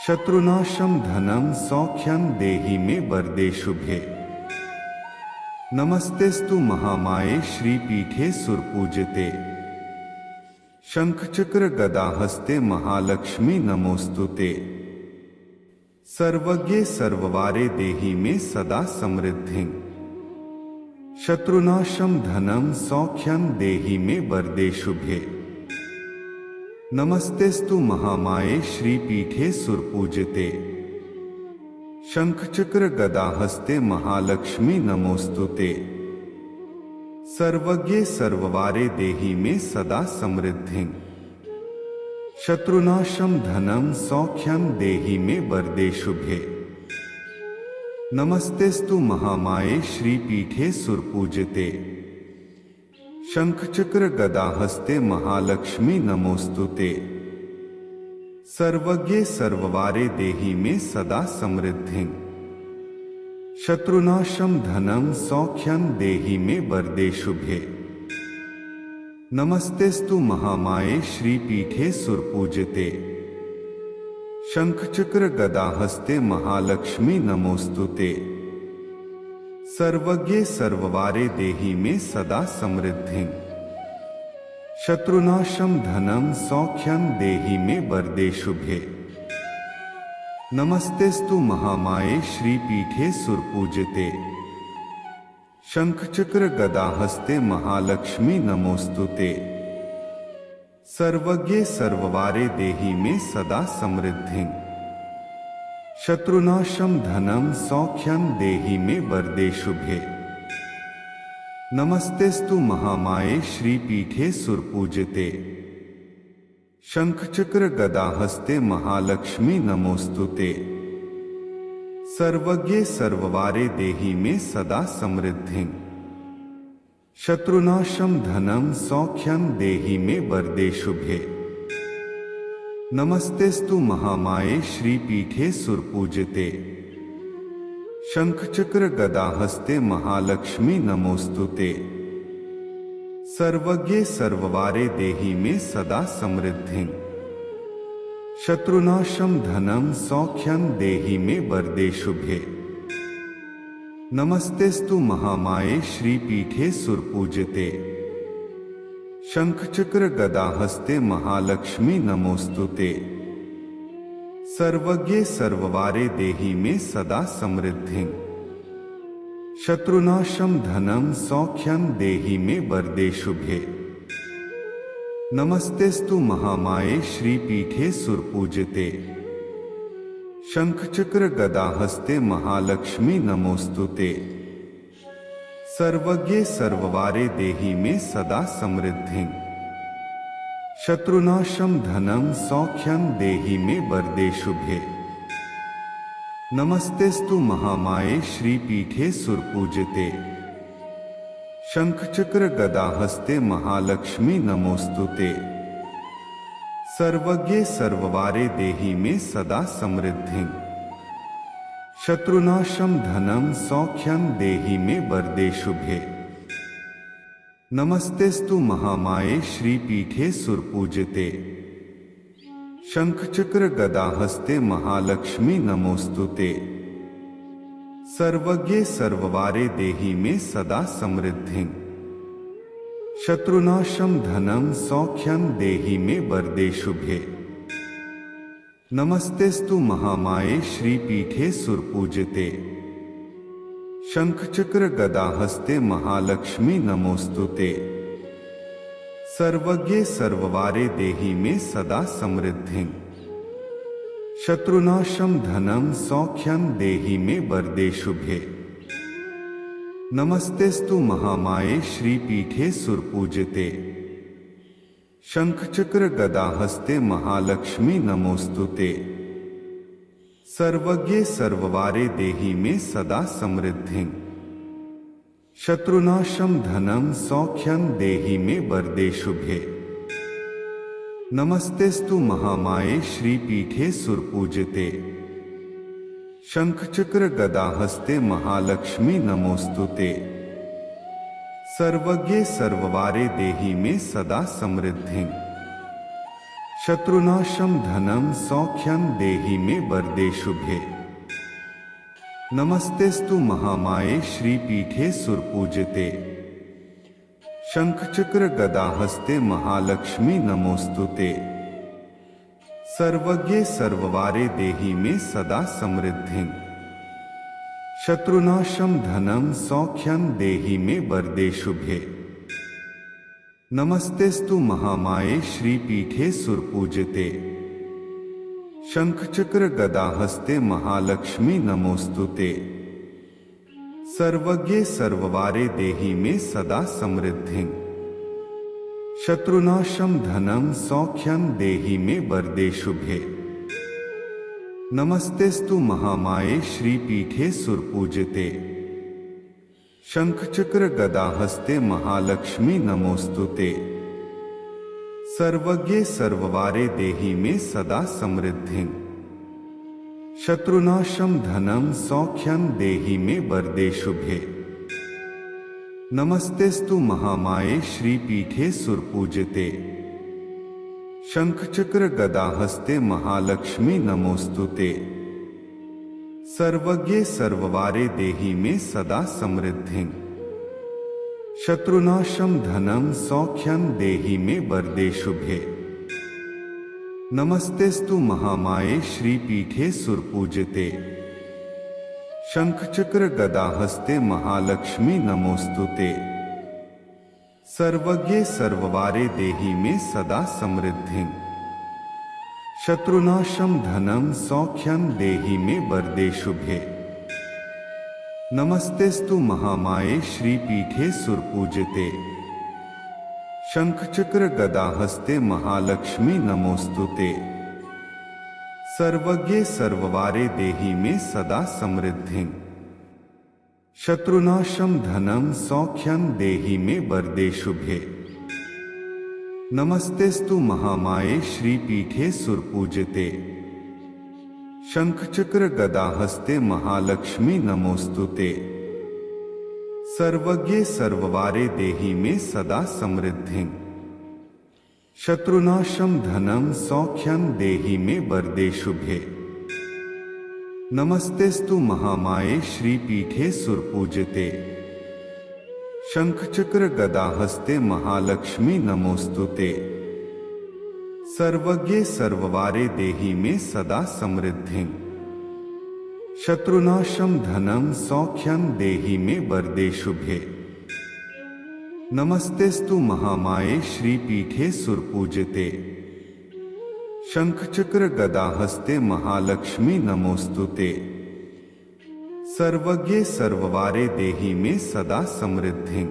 A: शत्रुनाशं धनं सौख्यं देहि मे वरदे शुभे। नमस्तेस्तु महामाये श्रीपीठे सुरपूजिते। शंखचक्र गदाहस्ते महालक्ष्मी नमोस्तुते। सर्वज्ञे सर्ववारे देहि मे सदा समृद्धिं। शत्रुनाशं धनं सौख्यं देहि मे वरदे शुभे। नमस्तेस्तु महामाये श्रीपीठे सुरपूजिते। शंखचक्र गदाहस्ते महालक्ष्मी नमोस्तुते। सर्वज्ञे सर्ववारे देहि मे सदा समृद्धिं। शत्रुनाशं धनं सौख्यं देहि मे वरदे शुभे। नमस्तेस्तु महामाये श्रीपीठे सुरपूजिते। शंखचक्र गदाहस्ते महालक्ष्मी नमोस्तुते। सर्वज्ञे सर्ववारे देहि मे सदा समृद्धिं। शत्रुनाशं धनं सौख्यं देहि मे वरदे शुभे। नमस्तेस्तु महामाये श्रीपीठे सुरपूजिते। शंखचक्र गदाहस्ते महालक्ष्मी नमोस्तुते। सर्वज्ञे सर्ववारे देहि मे सदा समृद्धिं। शत्रुनाशं धनं सौख्यं देहि मे वरदे शुभे। नमस्तेस्तु महामाये श्रीपीठे सुरपूजिते। शंखचक्र गदाहस्ते महालक्ष्मी नमोस्तुते। सर्वज्ञे सर्ववारे देहि मे सदा समृद्धिं। शत्रुनाशं धनं सौख्यं देहि मे वरदे शुभे। नमस्तेस्तु महामाये श्रीपीठे सुरपूजिते। शंखचक्र गदाहस्ते महालक्ष्मी नमोस्तुते। सर्वज्ञे सर्ववारे देहि मे सदा समृद्धिं। शत्रुनाशं धनं सौख्यं देहि मे वरदे शुभे। नमस्तेस्तु महामाये श्रीपीठे सुरपूजिते। शंखचक्र गदाहस्ते महालक्ष्मी नमोस्तुते। सर्वज्ञे सर्ववारे देहि मे सदा समृद्धिं। शत्रुनाशं धनं सौख्यं देहि मे वरदे शुभे। नमस्तेस्तु महामाये श्रीपीठे सुरपूजिते। शंखचक्र गदाहस्ते महालक्ष्मी नमोस्तुते। सर्वज्ञे सर्ववारे देहि मे सदा समृद्धिं। शत्रुनाशं धनं सौख्यं देहि मे वरदे शुभे। नमस्तेस्तु महामाये श्रीपीठे सुरपूजिते। शंख चक्र गदा हस्ते महालक्ष्मी नमोस्तुते। सर्वज्ञे सर्ववारे देहि में सदा समृद्धिं। शत्रुनाशं धनं सौख्यं देहि में वरदे शुभे। नमस्तेस्तु महामाये श्रीपीठे सुरपूजिते। शंख चक्र गदा हस्ते महालक्ष्मी नमोस्तुते। सर्वज्ञे सर्ववारे देहि में सदा समृद्धिं। शत्रुनाशं धनं सौख्यं देहि में वरदे शुभे। नमस्तेस्तु महामाये श्रीपीठे सुरपूजिते। शंख चक्र गदा हस्ते महालक्ष्मी नमोस्तुते। सर्वज्ञे सर्ववारे देहि में सदा समृद्धिं। शत्रुनाशं धनं सौख्यं देहि में वरदे शुभे। नमस्तेस्तु महामाये श्रीपीठे सुरपूजिते। शंख चक्र गदा हस्ते महालक्ष्मी नमोस्तुते। सर्वज्ञे सर्ववारे देहि में सदा समृद्धिं। शत्रुनाशं धनं सौख्यं देहि में वरदे शुभे। नमस्तेस्तु महामाये श्रीपीठे सुरपूजिते। शंख चक्र गदा हस्ते महालक्ष्मी नमोस्तुते। सर्वज्ञे सर्ववारे देहि में सदा समृद्धिं। शत्रुनाशं धनं सौख्यं देहि में वरदे शुभे। नमस्तेस्तु महामाये श्रीपीठे सुरपूजिते। शंख चक्र गदा हस्ते महालक्ष्मी नमोस्तुते। सर्वज्ञे सर्ववारे देहि में सदा समृद्धिं। शत्रुनाशं धनं सौख्यं देहि में वरदे शुभे। नमस्तेस्तु महामाये श्रीपीठे सुरपूजिते। शंख चक्र गदा हस्ते महालक्ष्मी नमोस्तुते। सर्वज्ञे सर्ववारे देहि में सदा समृद्धिं। शत्रुनाशं धनं सौख्यं देहि में वरदे शुभे। नमस्तेस्तु महामाये श्रीपीठे सुरपूजिते। शंख चक्र गदा हस्ते महालक्ष्मी नमोस्तुते। सर्वज्ञे सर्ववारे देहि में सदा समृद्धिं। शत्रुनाशं धनं सौख्यं देहि में वरदे शुभे। नमस्तेस्तु महामाये श्रीपीठे सुरपूजिते। शंख चक्र गदा हस्ते महालक्ष्मी नमोस्तुते। सर्वज्ञे सर्ववारे देहि में सदा समृद्धिं। शत्रुनाशं धनं सौख्यं देहि में वरदे शुभे। नमस्तेस्तु महामाये श्रीपीठे सुरपूजिते। शंख चक्र गदा हस्ते महालक्ष्मी नमोस्तुते। सर्वज्ञे सर्ववारे देहि में सदा समृद्धिं। शत्रुनाशं धनं सौख्यं देहि में वरदे शुभे। नमस्तेस्तु महामाये श्रीपीठे सुरपूजिते। शंख चक्र गदा हस्ते महालक्ष्मी नमोस्तुते। सर्वज्ञे सर्ववारे देहि में सदा समृद्धिं। शत्रुनाशं धनं सौख्यं देहि में वरदे शुभे। नमस्तेस्तु महामाये श्रीपीठे सुरपूजिते। शंख चक्र गदा हस्ते महालक्ष्मी नमोस्तुते। सर्वज्ञे सर्ववारे देहि में सदा समृद्धिं। शत्रुनाशं धनं सौख्यं देहि में वरदे शुभे। नमस्तेस्तु महामाये श्रीपीठे सुरपूजिते। शंख चक्र गदा हस्ते महालक्ष्मी नमोस्तुते। सर्वज्ञे सर्ववारे देहि में सदा समृद्धिं। शत्रुनाशं धनं सौख्यं देहि में वरदे शुभे। नमस्तेस्तु महामाये श्रीपीठे सुरपूजिते। शंख चक्र गदा हस्ते महालक्ष्मी नमोस्तुते। सर्वज्ञे सर्ववारे देहि में सदा समृद्धिं। शत्रुनाशं धनं सौख्यं देहि मे वरदे शुभे। नमस्तेस्तु महामाये श्रीपीठे सुरपूजिते। शंख चक्र गदा हस्ते महालक्ष्मी नमोस्तुते। सर्वज्ञे सर्ववारे देहि मे सदा समृद्धिं।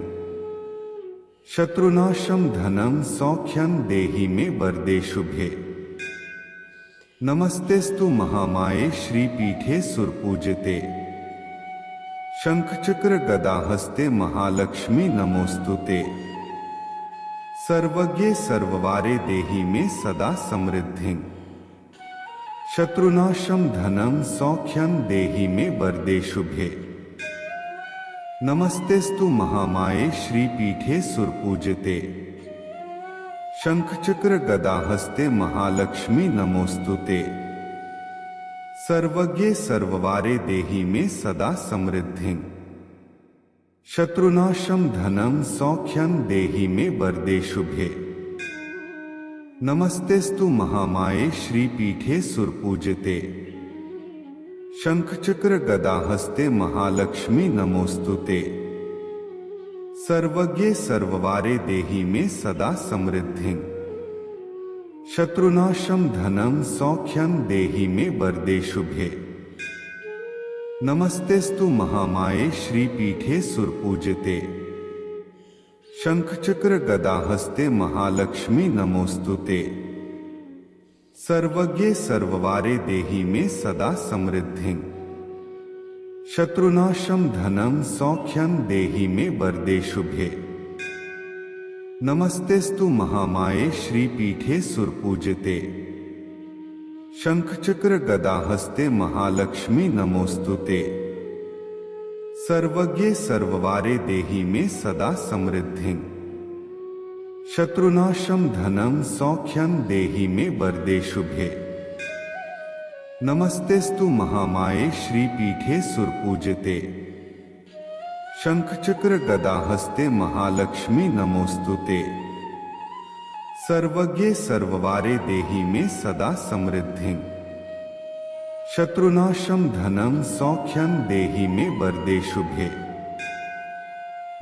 A: शत्रुनाशं धनं सौख्यं देहि मे वरदे शुभे। नमस्तेस्तु महामाये श्रीपीठे सुरपूजिते। शंख चक्र गदा हस्ते महालक्ष्मी नमोस्तुते। सर्वज्ञे सर्ववारे देहि मे सदा समृद्धिं। शत्रुनाशं धनं सौख्यं देहि मे वरदे शुभे। नमस्तेस्तु महामाये श्रीपीठे सुरपूजिते। शंख चक्र गदा हस्ते महालक्ष्मी नमोस्तुते। सर्वज्ञे सर्ववारे देहि मे सदा समृद्धिं। शत्रुनाशं धनं सौख्यं देहि मे वरदे शुभे। नमस्तेस्तु महामाये श्रीपीठे सुरपूजिते। शंख चक्र गदा हस्ते महालक्ष्मी नमोस्तुते। सर्वज्ञे सर्ववारे देहि मे सदा समृद्धिं। शत्रुनाशं धनं सौख्यं देहि मे वरदे शुभे। नमस्तेस्तु महामाये श्रीपीठे सुरपूजिते। शंख चक्र गदा हस्ते महालक्ष्मी नमोस्तुते। सर्वज्ञे सर्ववारे देहि मे सदा समृद्धिं। शत्रुनाशं धनं सौख्यं देहि मे वरदे शुभे। नमस्तेस्तु महामाये श्रीपीठे सुरपूजिते। शंख चक्र गदा हस्ते महालक्ष्मी नमोस्तुते। सर्वज्ञे सर्ववारे देहि मे सदा समृद्धिं। शत्रुनाशं धनं सौख्यं देहि मे वरदे शुभे। नमस्तेस्तु महामाये श्रीपीठे सुरपूजिते। शंख चक्र गदा हस्ते महालक्ष्मी नमोस्तुते। सर्वज्ञे सर्ववारे देहि मे सदा समृद्धिं। शत्रुनाशं धनं सौख्यं देहि मे वरदे शुभे।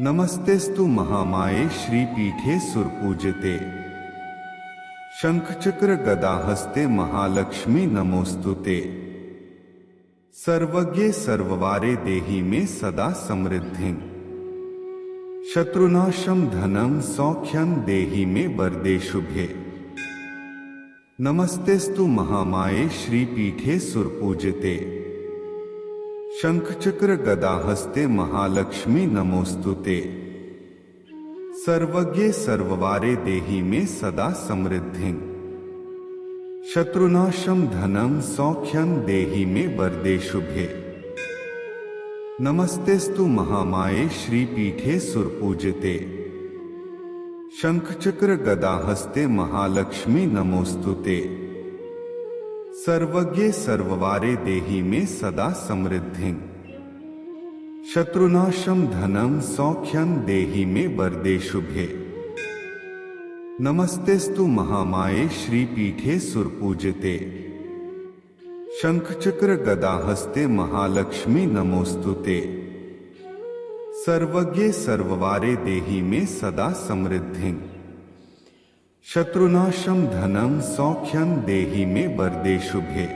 A: नमस्तेस्तु महामाये श्रीपीठे सुरपूजिते। शंख चक्र गदा हस्ते महालक्ष्मी नमोस्तुते। सर्वज्ञे सर्ववारे देहि मे सदा समृद्धिं। शत्रुनाशं धनं सौख्यं देहि मे वरदे शुभे। नमस्तेस्तु महामाये श्रीपीठे सुरपूजिते। शंख चक्र गदा हस्ते महालक्ष्मी नमोस्तुते। सर्वज्ञे सर्ववारे देहि मे सदा समृद्धिं। शत्रुनाशं धनं सौख्यं देहि मे वरदे शुभे। नमस्तेस्तु महामाये श्रीपीठे सुरपूजिते। शंख चक्र गदा हस्ते महालक्ष्मी नमोस्तुते। सर्वज्ञे सर्ववारे देहि मे सदा समृद्धिं। शत्रुनाशं धनं सौख्यं देहि मे वरदे शुभे। नमस्तेस्तु महामाये श्रीपीठे सुरपूजिते। शंख चक्र गदा हस्ते महालक्ष्मी नमोस्तुते। सर्वज्ञे सर्ववारे देहि मे सदा समृद्धिं। शत्रुनाशं धनं सौख्यं देहि मे वरदे शुभे।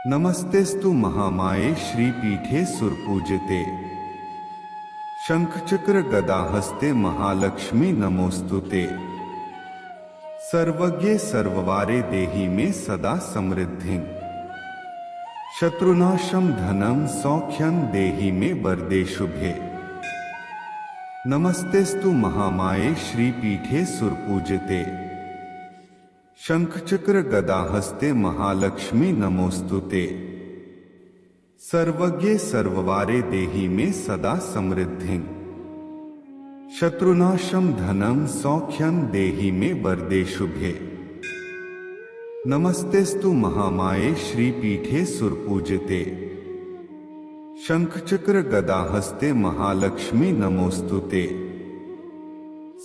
A: नमस्तेस्तु महामाये श्रीपीठे सुरपूजिते। शंख चक्र गदा हस्ते महालक्ष्मी नमोस्तुते। सर्वज्ञे सर्ववारे देहि मे सदा समृद्धिं। शत्रुनाशं धनं सौख्यं देहि मे वरदे शुभे। नमस्तेस्तु महामाये श्रीपीठे सुरपूजिते। शंख चक्र गदा हस्ते महालक्ष्मी नमोस्तुते। सर्वज्ञे सर्ववारे देहि मे सदा समृद्धिं। शत्रुनाशं धनं सौख्यं देहि मे वरदे शुभे। नमस्तेस्तु महामाये श्रीपीठे सुरपूजिते। शंख चक्र गदा हस्ते महालक्ष्मी नमोस्तुते।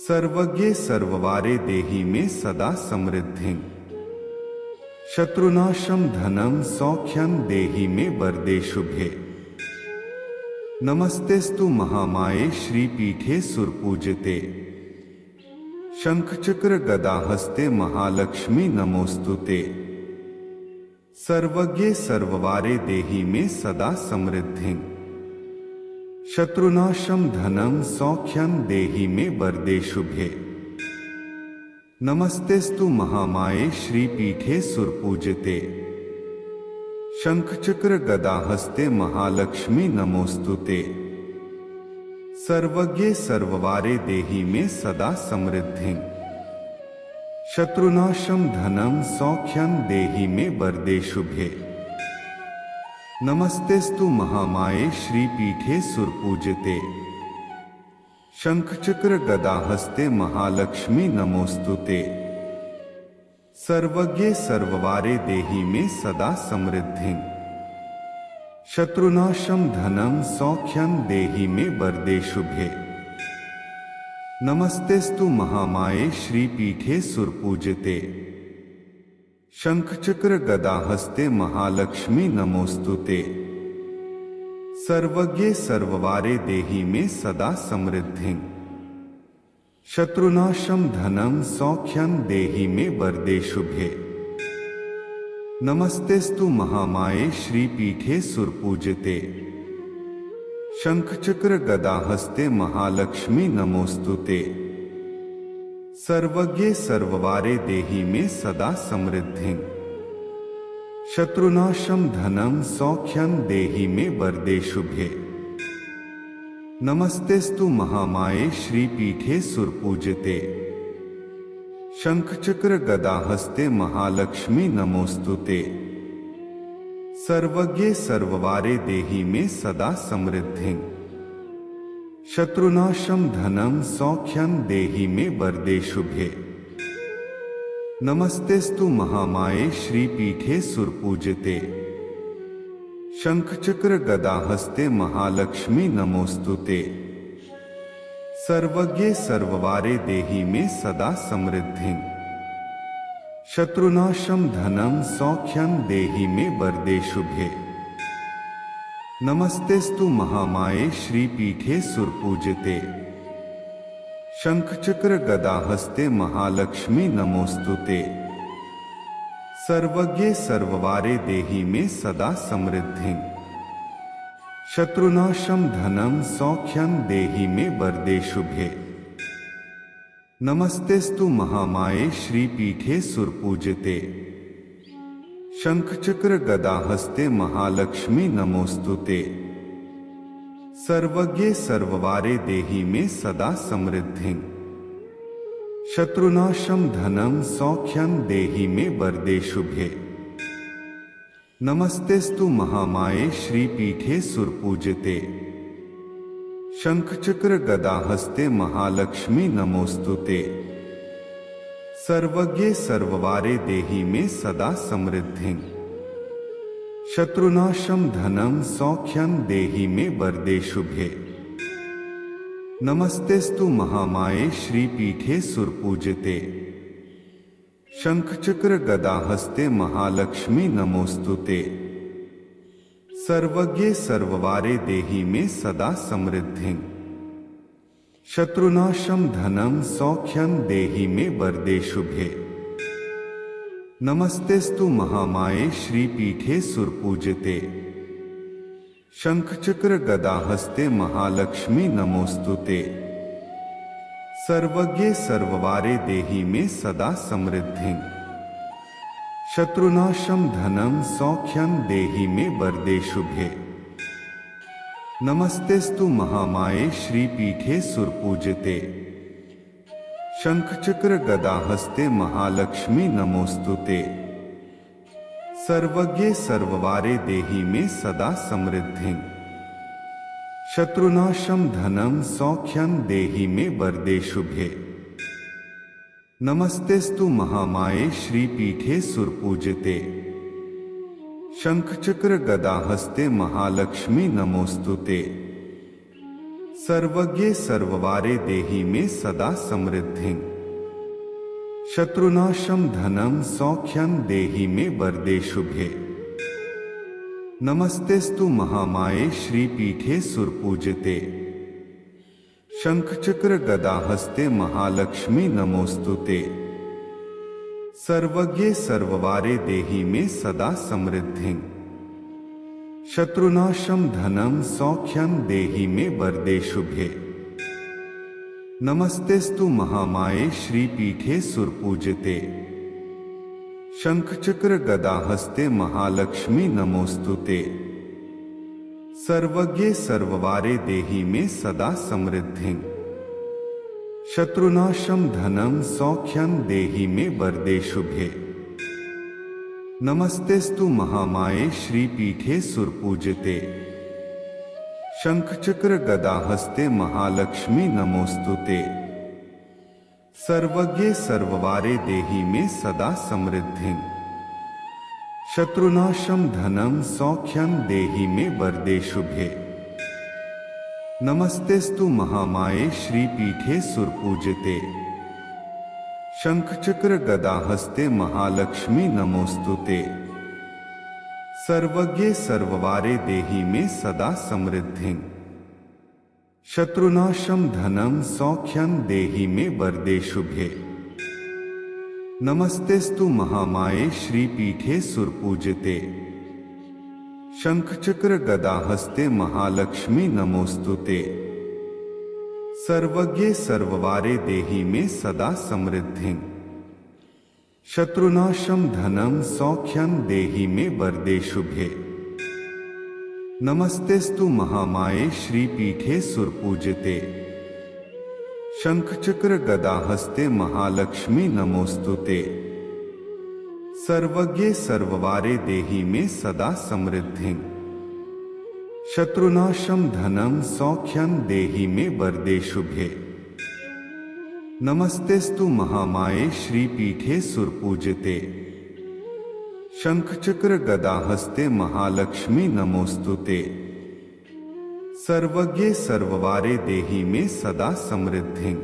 A: सर्वज्ञे सर्ववारे देहि मे सदा समृद्धिं। शत्रुनाशं धनं सौख्यं देहि मे वरदे शुभे। नमस्तेस्तु महामाये श्रीपीठे सुरपूजिते। शंख चक्र गदा हस्ते महालक्ष्मी नमोस्तुते। सर्वज्ञे सर्ववारे देहि में सदा समृद्धिं। शत्रुनाशं धनं सौख्यं देहि में वरदे शुभे। नमस्तेस्तु महामाये श्रीपीठे सुरपूजिते। शंख चक्र गदा हस्ते महालक्ष्मी नमोस्तुते। सर्वज्ञे सर्ववारे देहि में सदा समृद्धिं। शत्रुनाशं धनं सौख्यं देहि में वरदे शुभे। नमस्तेस्तु महामाये श्रीपीठे सुरपूजिते। शंख चक्र गदा हस्ते महालक्ष्मी नमोस्तुते। सर्वज्ञे सर्ववारे देहि में सदा समृद्धिं। शत्रुनाशं धनं सौख्यं देहि में वरदे शुभे। नमस्तेस्तु महामाये श्रीपीठे सुरपूजिते। शंख चक्र गदा हस्ते महालक्ष्मी नमोस्तुते। सर्वज्ञे सर्ववारे देहि में सदा समृद्धिं। शत्रुनाशं धनं सौख्यं देहि में वरदे शुभे। नमस्तेस्तु महामाये श्रीपीठे सुरपूजिते। शंख चक्र गदा हस्ते महालक्ष्मी नमोस्तुते। सर्वज्ञे सर्ववारे देहि में सदा समृद्धिं। शत्रुनाशं धनं सौख्यं देहि में वरदे शुभे। नमस्तेस्तु महामाये श्रीपीठे सुरपूजिते। शंख चक्र गदा हस्ते महालक्ष्मी नमोस्तुते। सर्वज्ञे सर्ववारे देहि में सदा समृद्धिं। शत्रुनाशं धनं सौख्यं देहि में वरदे शुभे। नमस्तेस्तु महामाये श्रीपीठे सुरपूजिते। शंख चक्र गदा हस्ते महालक्ष्मी नमोस्तुते। सर्वज्ञे सर्ववारे देहि में सदा समृद्धिं। शत्रुनाशं धनं सौख्यं देहि में वरदे शुभे। नमस्तेस्तु महामाये श्रीपीठे सुरपूजिते। शंख चक्र गदा हस्ते महालक्ष्मी नमोस्तुते। सर्वज्ञे सर्ववारे देहि में सदा समृद्धिं। शत्रुनाशं धनं सौख्यं देहि में वरदे शुभे। नमस्तेस्तु महामाये श्रीपीठे सुरपूजिते। शंख चक्र गदा हस्ते महालक्ष्मी नमोस्तुते। सर्वज्ञे सर्ववारे देहि में सदा समृद्धिं। शत्रुनाशं धनं सौख्यं देहि में वरदे शुभे। नमस्तेस्तु महामाये श्रीपीठे सुरपूजिते। शंख चक्र गदा हस्ते महालक्ष्मी नमोस्तुते। सर्वज्ञे सर्ववारे देहि में सदा समृद्धिं। शत्रुनाशं धनं सौख्यं देहि में वरदे शुभे। नमस्तेस्तु महामाये श्रीपीठे सुरपूजिते। शंख चक्र गदा हस्ते महालक्ष्मी नमोस्तुते। सर्वज्ञे सर्ववारे देहि में सदा समृद्धिं। शत्रुनाशं धनं सौख्यं देहि में वरदे शुभे। नमस्तेस्तु महामाये श्रीपीठे सुरपूजिते। शंख चक्र गदा हस्ते महालक्ष्मी नमोस्तुते। सर्वज्ञे सर्ववारे देहि में सदा समृद्धिं। शत्रुनाशं धनं सौख्यं देहि में वरदे शुभे। नमस्तेस्तु महामाये श्रीपीठे सुरपूजिते। शंख चक्र गदा हस्ते महालक्ष्मी नमोस्तुते। सर्वज्ञे सर्ववारे देहि में सदा समृद्धिं। शत्रुनाशं धनं सौख्यं देहि में वरदे शुभे। नमस्तेस्तु महामाये श्रीपीठे सुरपूजिते। शंख चक्र गदा हस्ते महालक्ष्मी नमोस्तुते। सर्वज्ञे सर्ववारे देहि में सदा समृद्धिं। शत्रुनाशं धनं सौख्यं देहि मे वरदे शुभे। नमस्तेस्तु महामाये श्रीपीठे सुरपूजिते। शंखचक्र गदाहस्ते महालक्ष्मी नमोस्तुते। सर्वज्ञे सर्ववारे देहि मे सदा समृद्धिं। शत्रुनाशं धनं सौख्यं देहि मे वरदे शुभे। नमस्तेस्तु महामाये श्रीपीठे सुरपूजिते। शंखचक्र गदाहस्ते महालक्ष्मी नमोस्तुते। सर्वज्ञे सर्ववारे देहि मे सदा समृद्धिं। शत्रुनाशं धनं सौख्यं देहि मे वरदे शुभे। नमस्तेस्तु महामाये श्रीपीठे सुरपूजिते। शंखचक्र गदाहस्ते महालक्ष्मी नमोस्तुते। सर्वज्ञे सर्ववारे देहि मे सदा समृद्धिं। शत्रुनाशं धनं सौख्यं देहि मे वरदे शुभे। नमस्तेस्तु महामाये श्रीपीठे सुरपूजिते। शंखचक्र गदाहस्ते महालक्ष्मी नमोस्तुते। सर्वज्ञे सर्ववारे देहि मे सदा समृद्धिं। शत्रुनाशं धनं सौख्यं देहि मे वरदे शुभे। नमस्तेस्तु महामाये श्रीपीठे सुरपूजिते। शंखचक्र गदाहस्ते महालक्ष्मी नमोस्तुते। सर्वज्ञे सर्ववारे देहि मे सदा समृद्धिं। शत्रुनाशं धनं सौख्यं देहि मे वरदे शुभे। नमस्तेस्तु महामाये श्रीपीठे सुरपूजिते। शंखचक्र गदाहस्ते महालक्ष्मी नमोस्तुते। सर्वज्ञे सर्ववारे देहि मे सदा समृद्धिं। शत्रुनाशं धनं सौख्यं देहि मे वरदे शुभे। नमस्तेस्तु महामाये श्रीपीठे सुरपूजिते। शंखचक्र गदाहस्ते महालक्ष्मी नमोस्तुते। सर्वज्ञे सर्ववारे देहि मे सदा समृद्धिं।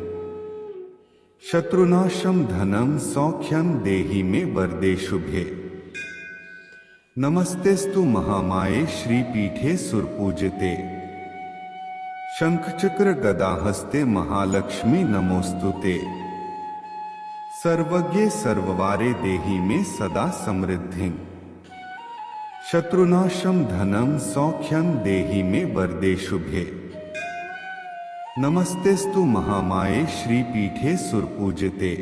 A: शत्रुनाशं धनं सौख्यं देहि मे वरदे शुभे। नमस्तेस्तु महामाये श्रीपीठे सुरपूजिते। शंखचक्र गदाहस्ते महालक्ष्मी नमोस्तुते। सर्वज्ञे सर्ववारे देहि मे सदा समृद्धिं। शत्रुनाशं धनं सौख्यं देहि मे वरदे शुभे। नमस्तेस्तु महामाये श्रीपीठे सुरपूजिते।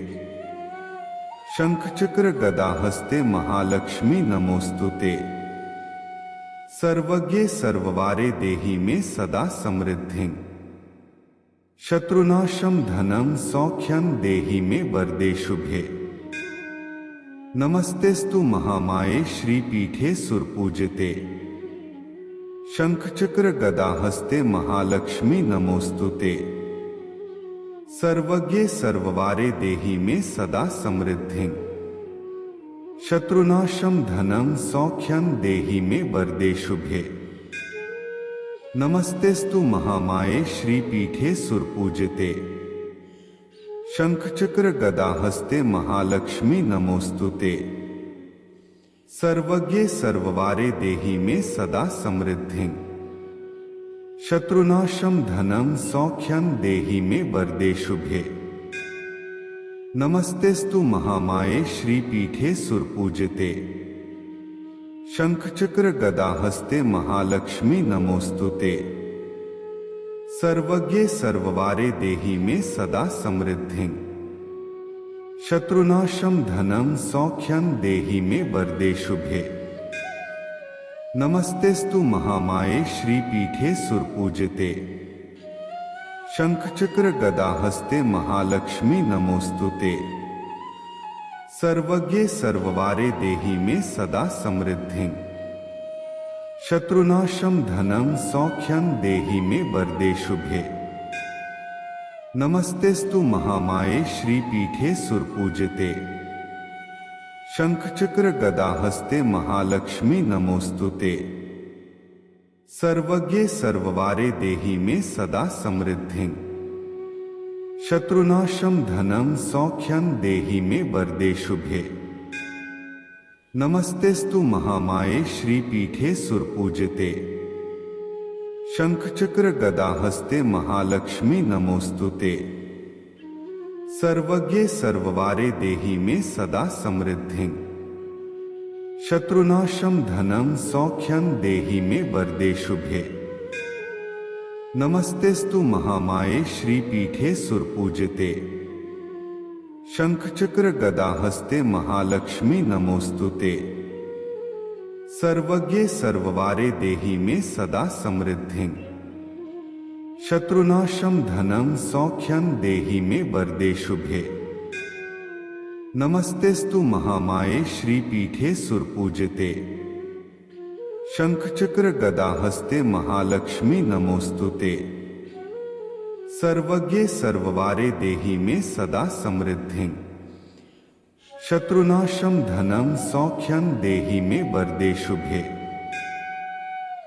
A: शंखचक्र गदाहस्ते महालक्ष्मी नमोस्तुते। सर्वज्ञे सर्ववारे देहि मे सदा समृद्धिं। शत्रुनाशं धनं सौख्यं देहि मे वरदे शुभे। नमस्तेस्तु महामाये श्रीपीठे सुरपूजिते। शंखचक्र गदाहस्ते महालक्ष्मी नमोस्तुते। सर्वज्ञे सर्ववारे देहि मे सदा समृद्धिं। शत्रुनाशं धनं सौख्यं देहि मे वरदे शुभे। नमस्तेस्तु महामाये श्रीपीठे सुरपूजिते। शंखचक्र गदाहस्ते महालक्ष्मी नमोस्तुते। सर्वज्ञे सर्ववारे देहि मे सदा समृद्धिं। शत्रुनाशं धनं सौख्यं देहि मे वरदे शुभे। नमस्तेस्तु महामाये श्रीपीठे सुरपूजिते। शंखचक्र गदाहस्ते महालक्ष्मी नमोस्तुते। सर्वज्ञे सर्ववारे देहि मे सदा समृद्धिं। शत्रुनाशं धनं सौख्यं देहि मे वरदे शुभे। नमस्तेस्तु महामाये श्रीपीठे सुरपूजिते। शंखचक्र गदाहस्ते महालक्ष्मी नमोस्तुते। सर्वज्ञे सर्ववारे देहि मे सदा समृद्धिं। शत्रुनाशं धनं सौख्यं देहि मे वरदे शुभे। नमस्तेस्तु महामाये श्रीपीठे सुरपूजिते। शंखचक्र गदाहस्ते महालक्ष्मी नमोस्तुते। सर्वज्ञे सर्ववारे देहि मे सदा समृद्धिं। शत्रुनाशं धनं सौख्यं देहि मे वरदे शुभे। नमस्तेस्तु महामाये श्रीपीठे सुरपूजिते। शंख चक्र गदा हस्ते महालक्ष्मी नमोस्तुते। सर्वज्ञे सर्ववारे देहि मे सदा समृद्धिं। शत्रुनाशं धनं सौख्यं देहि मे वरदे शुभे। नमस्तेस्तु महामाये श्रीपीठे सुरपूजिते। शंख चक्र गदा हस्ते महालक्ष्मी नमोस्तुते। सर्वज्ञे सर्ववारे देहि मे सदा समृद्धिं। शत्रुनाशं धनं सौख्यं देहि मे वरदे शुभे। नमस्तेस्तु महामाये श्रीपीठे सुरपूजिते। शंख चक्र गदा हस्ते महालक्ष्मी नमोस्तुते। सर्वज्ञे सर्ववारे देहि मे सदा समृद्धिं। शत्रुनाशं धनं सौख्यं देहि मे वरदे शुभे।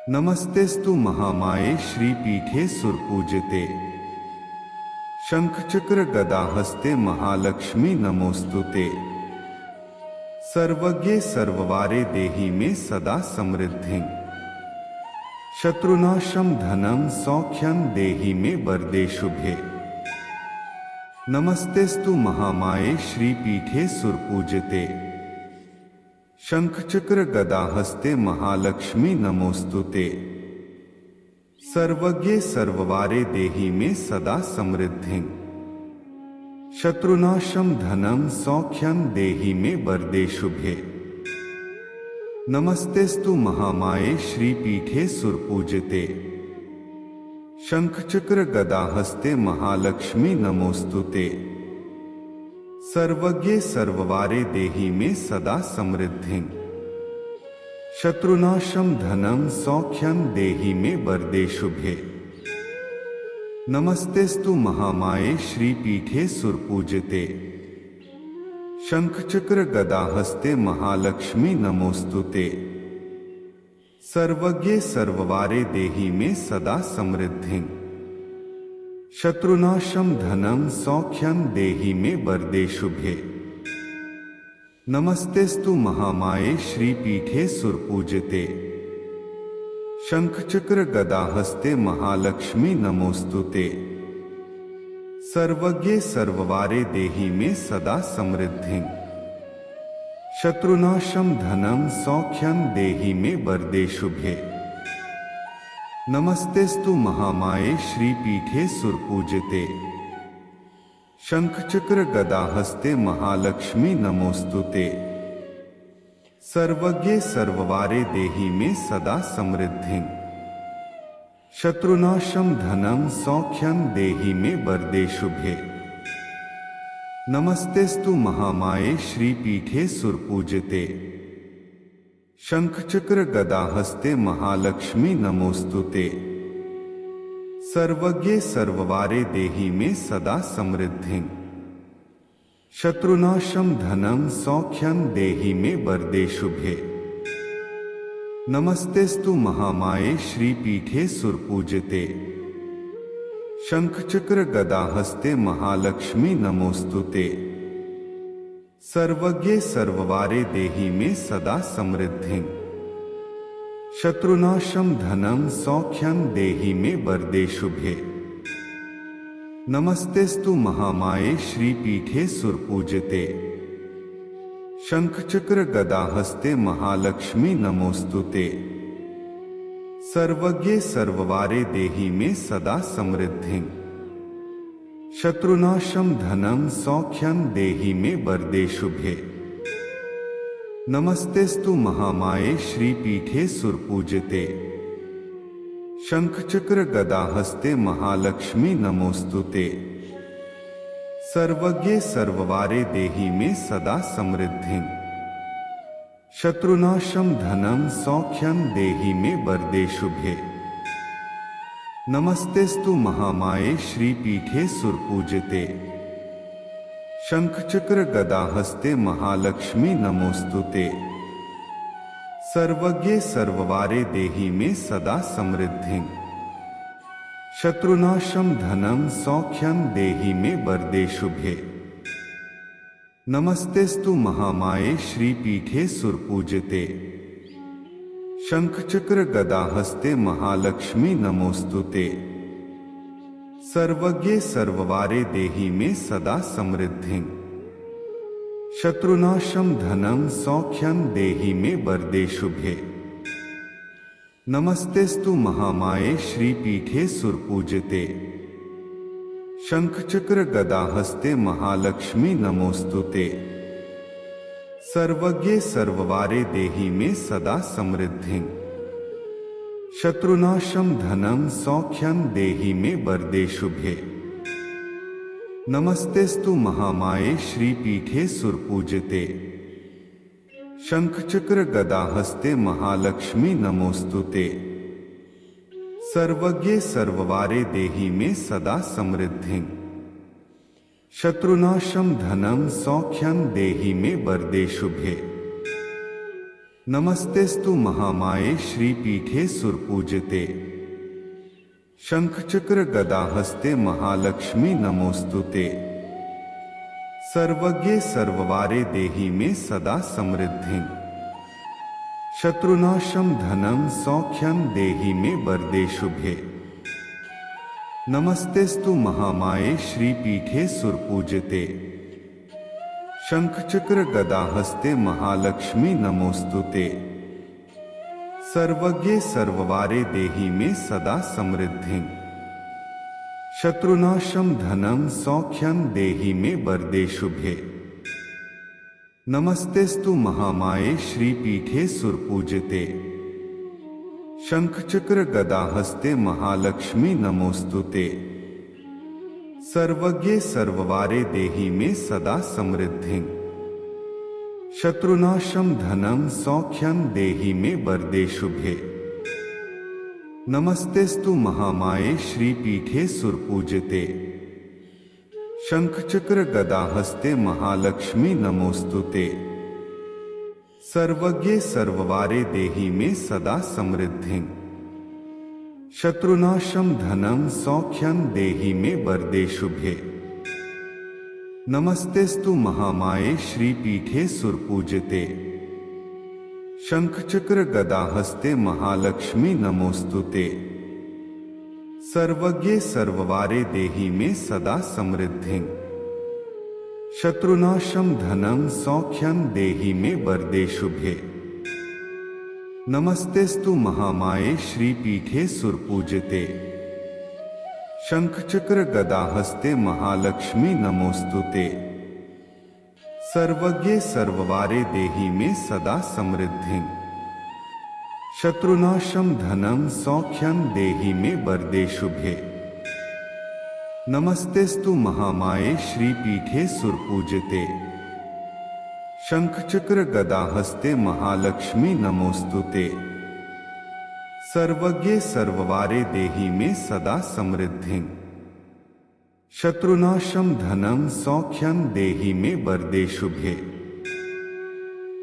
A: नमस्तेस्तु महामाये श्रीपीठे सुरपूजिते। शंख चक्र गदा हस्ते महालक्ष्मी नमोस्तुते। सर्वज्ञे सर्ववारे देहि मे सदा समृद्धिं। शत्रुनाशं धनं सौख्यं देहि मे वरदे शुभे। नमस्तेस्तु महामाये श्रीपीठे सुरपूजिते। शंख चक्र गदा हस्ते महालक्ष्मी नमोस्तुते। सर्वज्ञे सर्ववारे देहि मे सदा समृद्धिं। शत्रुनाशं धनं सौख्यं देहि मे वरदे शुभे। नमस्तेस्तु महामाये श्रीपीठे सुरपूजिते। शंख चक्र गदा हस्ते महालक्ष्मी नमोस्तुते। सर्वज्ञे सर्ववारे देहि मे सदा समृद्धिं। शत्रुनाशं धनं सौख्यं देहि मे वरदे शुभे। नमस्तेस्तु महामाये श्रीपीठे सुरपूजिते। शंख चक्र गदा हस्ते महालक्ष्मी नमोस्तुते। सर्वज्ञे सर्ववारे देहि मे सदा समृद्धिं। शत्रुनाशं धनं सौख्यं देहि मे वरदे शुभे। नमस्तेस्तु महामाये श्रीपीठे सुरपूजिते। शंख चक्र गदा हस्ते महालक्ष्मी नमोस्तुते। सर्वज्ञे सर्ववारे देहि मे सदा समृद्धिं। शत्रुनाशं धनं सौख्यं देहि मे वरदे शुभे। नमस्तेस्तु महामाये श्रीपीठे सुरपूजिते। शंख चक्र गदा हस्ते महालक्ष्मी नमोस्तुते। सर्वज्ञे सर्ववारे देहि मे सदा समृद्धिं। शत्रुनाशं धनं सौख्यं देहि मे वरदे शुभे। नमस्तेस्तु महामाये श्रीपीठे सुरपूजिते। शंख चक्र गदा हस्ते महालक्ष्मी नमोस्तुते। सर्वज्ञे सर्ववारे देहि मे सदा समृद्धिं। शत्रुनाशं धनं सौख्यं देहि मे वरदे शुभे। नमस्तेस्तु महामाये श्रीपीठे सुरपूजिते। शंख चक्र गदा हस्ते महालक्ष्मी नमोस्तुते। सर्वज्ञे सर्ववारे देहि मे सदा समृद्धिं। शत्रुनाशं धनं सौख्यं देहि मे वरदे शुभे। नमस्तेस्तु महामाये श्रीपीठे सुरपूजिते। शंख चक्र गदा हस्ते महालक्ष्मी नमोस्तुते। सर्वज्ञे सर्ववारे देहि मे सदा समृद्धिं। शत्रुनाशं धनं सौख्यं देहि मे वरदे शुभे। नमस्तेस्तु महामाये श्रीपीठे सुरपूजिते। शंख चक्र गदा हस्ते महालक्ष्मी नमोस्तुते। सर्वज्ञे सर्ववारे देहि मे सदा समृद्धिं। शत्रुनाशं धनं सौख्यं देहि मे वरदे शुभे। नमस्तेस्तु महामाये श्रीपीठे सुरपूजिते। शंख चक्र गदा हस्ते महालक्ष्मी नमोस्तुते। सर्वज्ञे सर्ववारे देहि मे सदा समृद्धिं। शत्रुनाशं धनं सौख्यं देहि मे वरदे शुभे। नमस्तेस्तु महामाये श्रीपीठे सुरपूजिते। शंख चक्र गदा हस्ते महालक्ष्मी नमोस्तुते। सर्वज्ञे सर्ववारे देहि मे सदा समृद्धिं। शत्रुनाशं धनं सौख्यं देहि मे वरदे शुभे। नमस्तेस्तु महामाये श्रीपीठे सुरपूजिते। शंख चक्र गदा हस्ते महालक्ष्मी नमोस्तुते। सर्वज्ञे सर्ववारे देहि मे सदा समृद्धिं। शत्रुनाशं धनं सौख्यं देहि मे वरदे शुभे। नमस्तेस्तु महामाये श्रीपीठे सुरपूजिते। शंख चक्र गदा हस्ते महालक्ष्मी नमोस्तुते। सर्वज्ञे सर्ववारे देहि मे सदा समृद्धिं। शत्रुनाशं धनं सौख्यं देहि मे वरदे शुभे। नमस्तेस्तु महामाये श्रीपीठे सुरपूजिते। शंख चक्र गदा हस्ते महालक्ष्मी नमोस्तुते। सर्वज्ञे सर्ववारे देहि मे सदा समृद्धिं। शत्रुनाशं धनं सौख्यं देहि मे वरदे शुभे। नमस्तेस्तु महामाये श्रीपीठे सुरपूजिते। शंख चक्र गदा हस्ते महालक्ष्मी नमोस्तुते। सर्वज्ञे सर्ववारे देहि मे सदा समृद्धिं। शत्रुनाशं धनं सौख्यं देहि मे वरदे शुभे। नमस्तेस्तु महामाये श्रीपीठे सुरपूजिते। शंख चक्र गदा हस्ते महालक्ष्मी नमोस्तुते। सर्वज्ञे सर्ववारे देहि मे सदा समृद्धिं। शत्रुनाशं धनं सौख्यं देहि मे वरदे शुभे। नमस्तेस्तु महामाये श्रीपीठे सुरपूजिते। शंख चक्र गदा हस्ते महालक्ष्मी नमोस्तुते। सर्वज्ञे सर्ववारे देहि मे सदा समृद्धिं। शत्रुनाशं धनं सौख्यं देहि मे वरदे शुभे। नमस्तेस्तु महामाये श्रीपीठे सुरपूजिते। शंख चक्र गदा हस्ते महालक्ष्मी नमोस्तुते। सर्वज्ञे सर्ववारे देहि मे सदा समृद्धिं। शत्रुनाशं धनं सौख्यं देहि मे वरदे शुभे। नमस्तेस्तु महामाये श्रीपीठे सुरपूजिते। शंख चक्र गदा हस्ते महालक्ष्मी नमोस्तुते। सर्वज्ञे सर्ववारे देहि मे सदा समृद्धिं। शत्रुनाशं धनं सौख्यं देहि मे वरदे शुभे। नमस्तेस्तु महामाये श्रीपीठे सुरपूजिते। शंख चक्र गदा हस्ते महालक्ष्मी नमोस्तुते। सर्वज्ञे सर्ववारे देहि मे सदा समृद्धिं। शत्रुनाशं धनं सौख्यं देहि मे वरदे शुभे।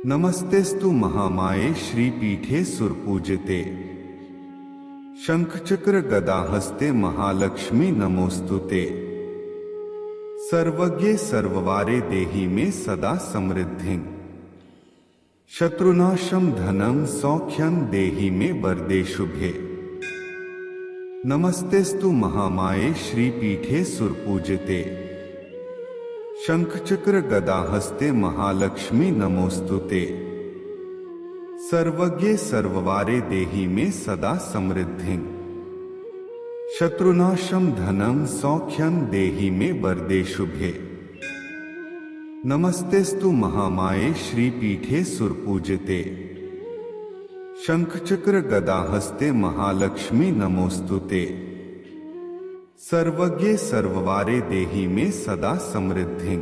A: नमस्तेस्तु महामाये श्रीपीठे सुरपूजिते। शंख चक्र गदा हस्ते महालक्ष्मी नमोस्तुते। सर्वज्ञे सर्ववारे देहि मे सदा समृद्धिं। शत्रुनाशं धनं सौख्यं देहि मे वरदे शुभे। नमस्तेस्तु महामाये श्रीपीठे सुरपूजिते। शंख चक्र गदा हस्ते महालक्ष्मी नमोस्तुते। सर्वज्ञे सर्ववारे देहि मे सदा समृद्धिं। शत्रुनाशं धनं सौख्यं देहि मे वरदे शुभे। नमस्तेस्तु महामाये श्रीपीठे सुरपूजिते। शंख चक्र गदा हस्ते महालक्ष्मी नमोस्तुते। सर्वज्ञे सर्ववारे देहि मे सदा समृद्धिं।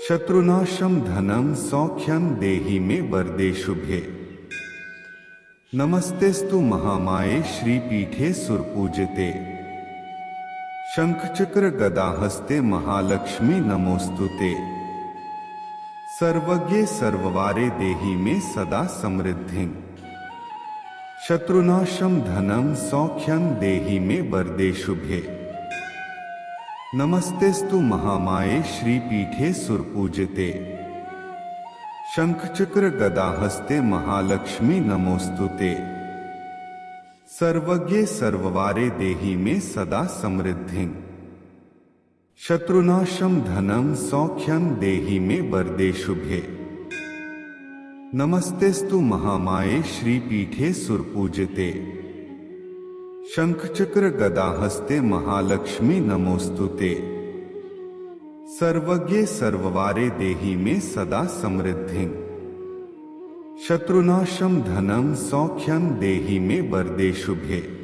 A: शत्रुनाशं धनं सौख्यं देहि मे वरदे शुभे। नमस्तेस्तु महामाये श्रीपीठे सुरपूजिते। शंख चक्र गदा हस्ते महालक्ष्मी नमोस्तुते। सर्वज्ञे सर्ववारे देहि मे सदा समृद्धिं। शत्रुनाशं धनं सौख्यं देहि मे वरदे शुभे। नमस्तेस्तु महामाये श्रीपीठे सुरपूजिते। शंख चक्र गदा हस्ते महालक्ष्मी नमोस्तुते। सर्वज्ञे सर्ववारे देहि मे सदा समृद्धिं। शत्रुनाशं धनं सौख्यं देहि मे वरदे शुभे। नमस्तेस्तु महामाये श्रीपीठे सुरपूजिते। शंख चक्र गदा हस्ते महालक्ष्मी नमोस्तुते। सर्वज्ञे सर्ववारे देहि मे सदा समृद्धिं। शत्रुनाशं धनं सौख्यं देहि मे वरदे शुभे।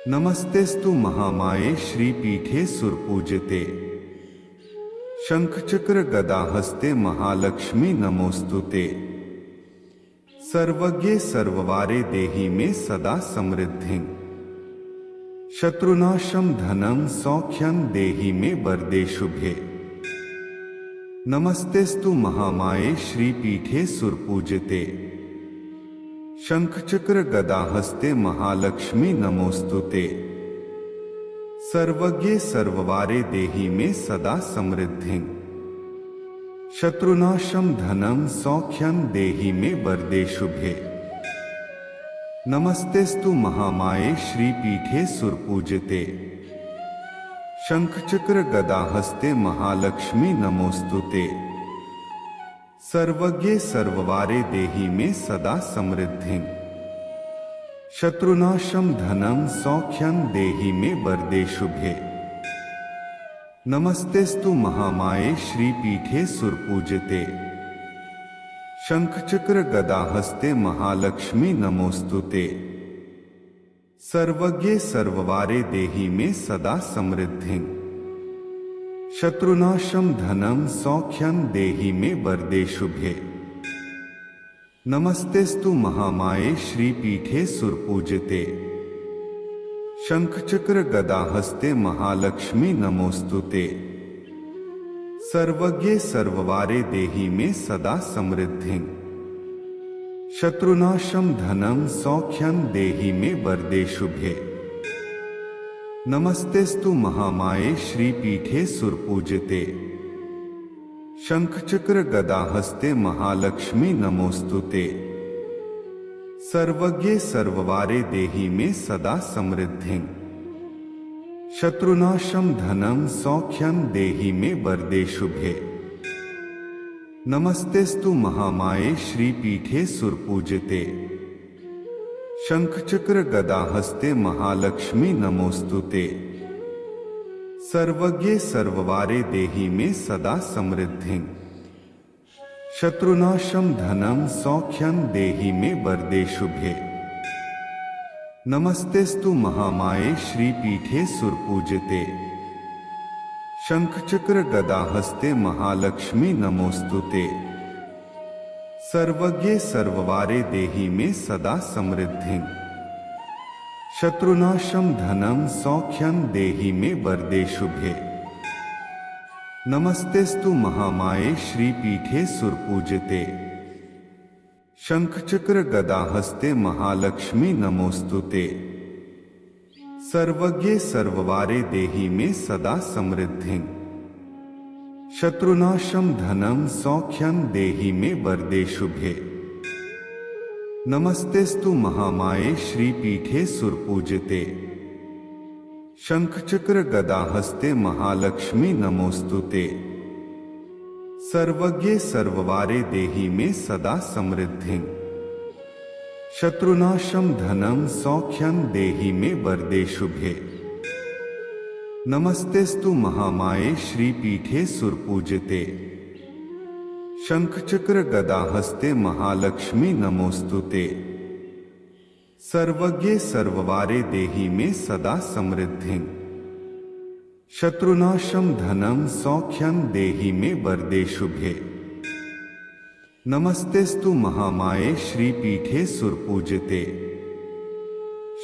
A: नमस्तेस्तु महामाये श्रीपीठे सुरपूजिते। शंख चक्र गदा हस्ते महालक्ष्मी नमोस्तुते। सर्वज्ञे सर्ववारे देहि मे सदा समृद्धिं। शत्रुनाशं धनं सौख्यं देहि मे वरदे शुभे। नमस्तेस्तु महामाये श्रीपीठे सुरपूजिते। शंख चक्र गदा हस्ते महालक्ष्मी नमोस्तुते। सर्वज्ञे सर्ववारे देहि मे सदा समृद्धिं। शत्रुनाशं धनं सौख्यं देहि मे वरदे शुभे। नमस्तेस्तु महामाये श्रीपीठे सुरपूजिते। शंख चक्र गदा हस्ते महालक्ष्मी नमोस्तुते। सर्वज्ञे सर्ववारे देहि मे सदा समृद्धिं। शत्रुनाशं धनं सौख्यं देहि मे वरदे शुभे। नमस्तेस्तु महामाये श्रीपीठे सुरपूजिते। शंख चक्र गदा हस्ते महालक्ष्मी नमोस्तुते। सर्वज्ञे सर्ववारे देहि मे सदा समृद्धिं। शत्रुनाशं धनं सौख्यं देहि मे वरदे शुभे। नमस्तेस्तु महामाये श्रीपीठे सुरपूजिते। शंख चक्र गदा हस्ते महालक्ष्मी नमोस्तुते। सर्वज्ञे सर्ववारे देहि मे सदा समृद्धिं। शत्रुनाशं धनं सौख्यं देहि मे वरदे शुभे। नमस्तेस्तु महामाये श्रीपीठे सुरपूजिते। शंख चक्र गदा हस्ते महालक्ष्मी नमोस्तुते। सर्वज्ञे सर्ववारे देहि मे सदा समृद्धिं। शत्रुनाशं धनं सौख्यं देहि मे वरदे शुभे। नमस्तेस्तु महामाये श्रीपीठे सुरपूजिते। शंख चक्र गदा हस्ते महालक्ष्मी नमोस्तुते। सर्वज्ञे सर्ववारे देहि मे सदा समृद्धिं। शत्रुनाशं धनं सौख्यं देहि मे वरदे शुभे। नमस्तेस्तु महामाये श्रीपीठे सुरपूजिते। शंख चक्र गदा हस्ते महालक्ष्मी नमोस्तुते। सर्वज्ञे सर्ववारे देहि मे सदा समृद्धिं। शत्रुनाशं धनं सौख्यं देहि मे वरदे शुभे। नमस्तेस्तु महामाये श्रीपीठे सुरपूजिते। शंख चक्र गदा हस्ते महालक्ष्मी नमोस्तुते। सर्वज्ञे सर्ववारे देहि मे सदा समृद्धिं। शत्रुनाशं धनं सौख्यं देहि मे वरदे शुभे। नमस्तेस्तु महामाये श्रीपीठे सुरपूजिते। शंख चक्र गदा हस्ते महालक्ष्मी नमोस्तुते। सर्वज्ञे सर्ववारे देहि मे सदा समृद्धिं। शत्रुनाशं धनं सौख्यं देहि मे वरदे शुभे। नमस्तेस्तु महामाये श्रीपीठे सुरपूजिते। शंख चक्र गदा हस्ते महालक्ष्मी नमोस्तुते। सर्वज्ञे सर्ववारे देहि मे सदा समृद्धिं। शत्रुनाशं धनं सौख्यं देहि मे वरदे शुभे। नमस्तेस्तु महामाये श्रीपीठे सुरपूजिते।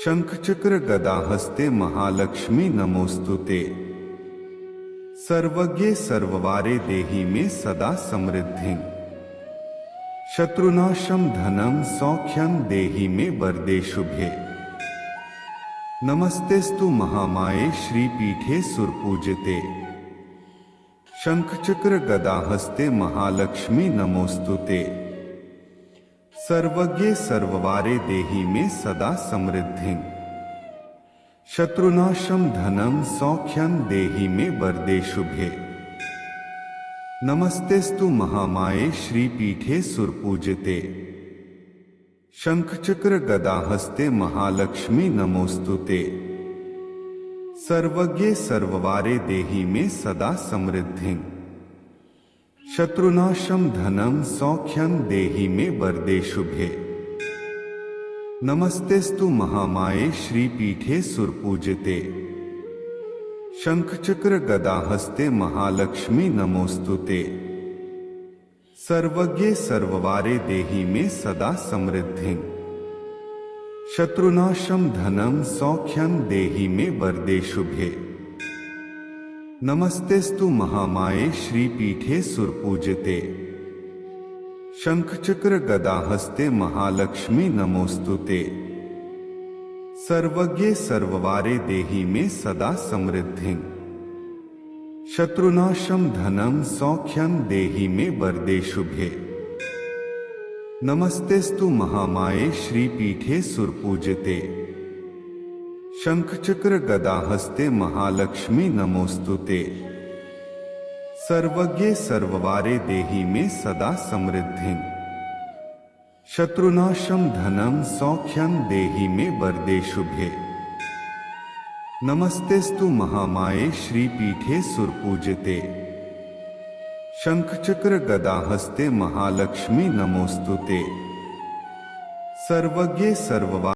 A: शंख चक्र गदा हस्ते महालक्ष्मी नमोस्तुते। सर्वज्ञे सर्ववारे देहि मे सदा समृद्धिं। शत्रुनाशं धनं सौख्यं देहि मे वरदे शुभे। नमस्तेस्तु महामाये श्रीपीठे सुरपूजिते। शंख चक्र गदा हस्ते महालक्ष्मी नमोस्तुते। सर्वज्ञे सर्ववारे देहि मे सदा समृद्धिं। शत्रुनाशं धनं सौख्यं देहि मे वरदे शुभे। नमस्तेस्तु महामाये श्रीपीठे सुरपूजिते। शंख चक्र गदा हस्ते महालक्ष्मी नमोस्तुते। सर्वज्ञे सर्ववारे देहि मे सदा समृद्धिं। शत्रुनाशं धनं सौख्यं देहि मे वरदे शुभे। नमस्तेस्तु महामाये श्रीपीठे सुरपूजिते। शंख चक्र गदा हस्ते महालक्ष्मी नमोस्तुते। सर्वज्ञे सर्ववारे देहि मे सदा समृद्धिं। शत्रुनाशं धनं सौख्यं देहि मे वरदे शुभे। नमस्तेस्तु महामाये श्रीपीठे सुरपूजिते। शंख चक्र गदा हस्ते महालक्ष्मी नमोस्तुते। सर्वज्ञे सर्ववारे देहि मे सदा समृद्धिं। शत्रुनाशं धनं सौख्यं देहि मे वरदे शुभे। नमस्तेस्तु महामाये श्रीपीठे सुरपूजिते। शंख चक्र गदा हस्ते महालक्ष्मी नमोस्तुते। सर्वज्ञे सर्ववारे देहि मे सदा समृद्धिं। शत्रुनाशं धनं सौख्यं देहि मे वरदे शुभे। नमस्तेस्तु महामाये श्रीपीठे सुरपूजिते। शंख चक्र गदा हस्ते महालक्ष्मी नमोस्तुते। सर्वज्ञे सर्ववारे